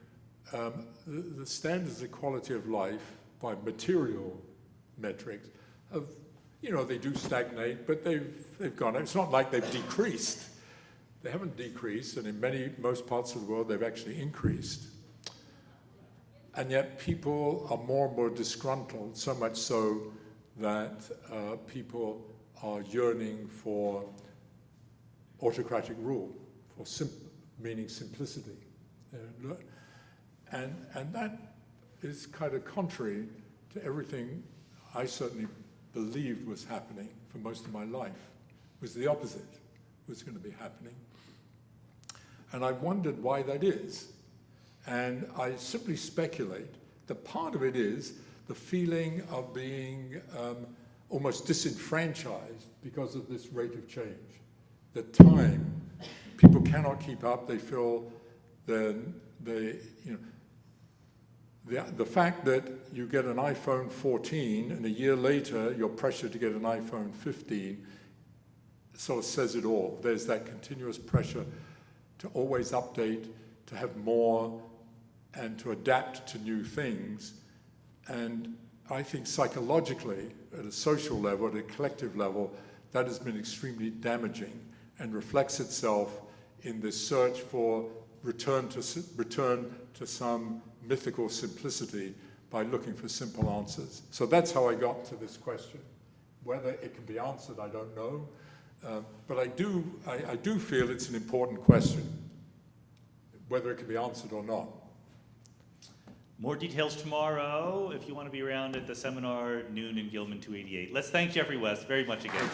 the standards of quality of life by material metrics have, they do stagnate, but they've gone. It's not like they've decreased. They haven't decreased, and in most parts of the world, they've actually increased. And yet people are more and more disgruntled, so much so that people are yearning for autocratic rule, for meaning simplicity. And that is kind of contrary to everything I certainly believed was happening for most of my life. It was the opposite was going to be happening. And I wondered why that is. And I simply speculate that part of it is the feeling of being almost disenfranchised because of this rate of change. The time, people cannot keep up. They feel the fact that you get an iPhone 14 and a year later you're pressured to get an iPhone 15 sort of says it all. There's that continuous pressure to always update, to have more, and to adapt to new things. And I think psychologically, at a social level, at a collective level, that has been extremely damaging and reflects itself in this search for return to some mythical simplicity by looking for simple answers. So that's how I got to this question. Whether it can be answered, I don't know. But I do feel it's an important question, whether it can be answered or not. More details tomorrow if you want to be around at the seminar, noon in Gilman 288. Let's thank Geoffrey West very much again.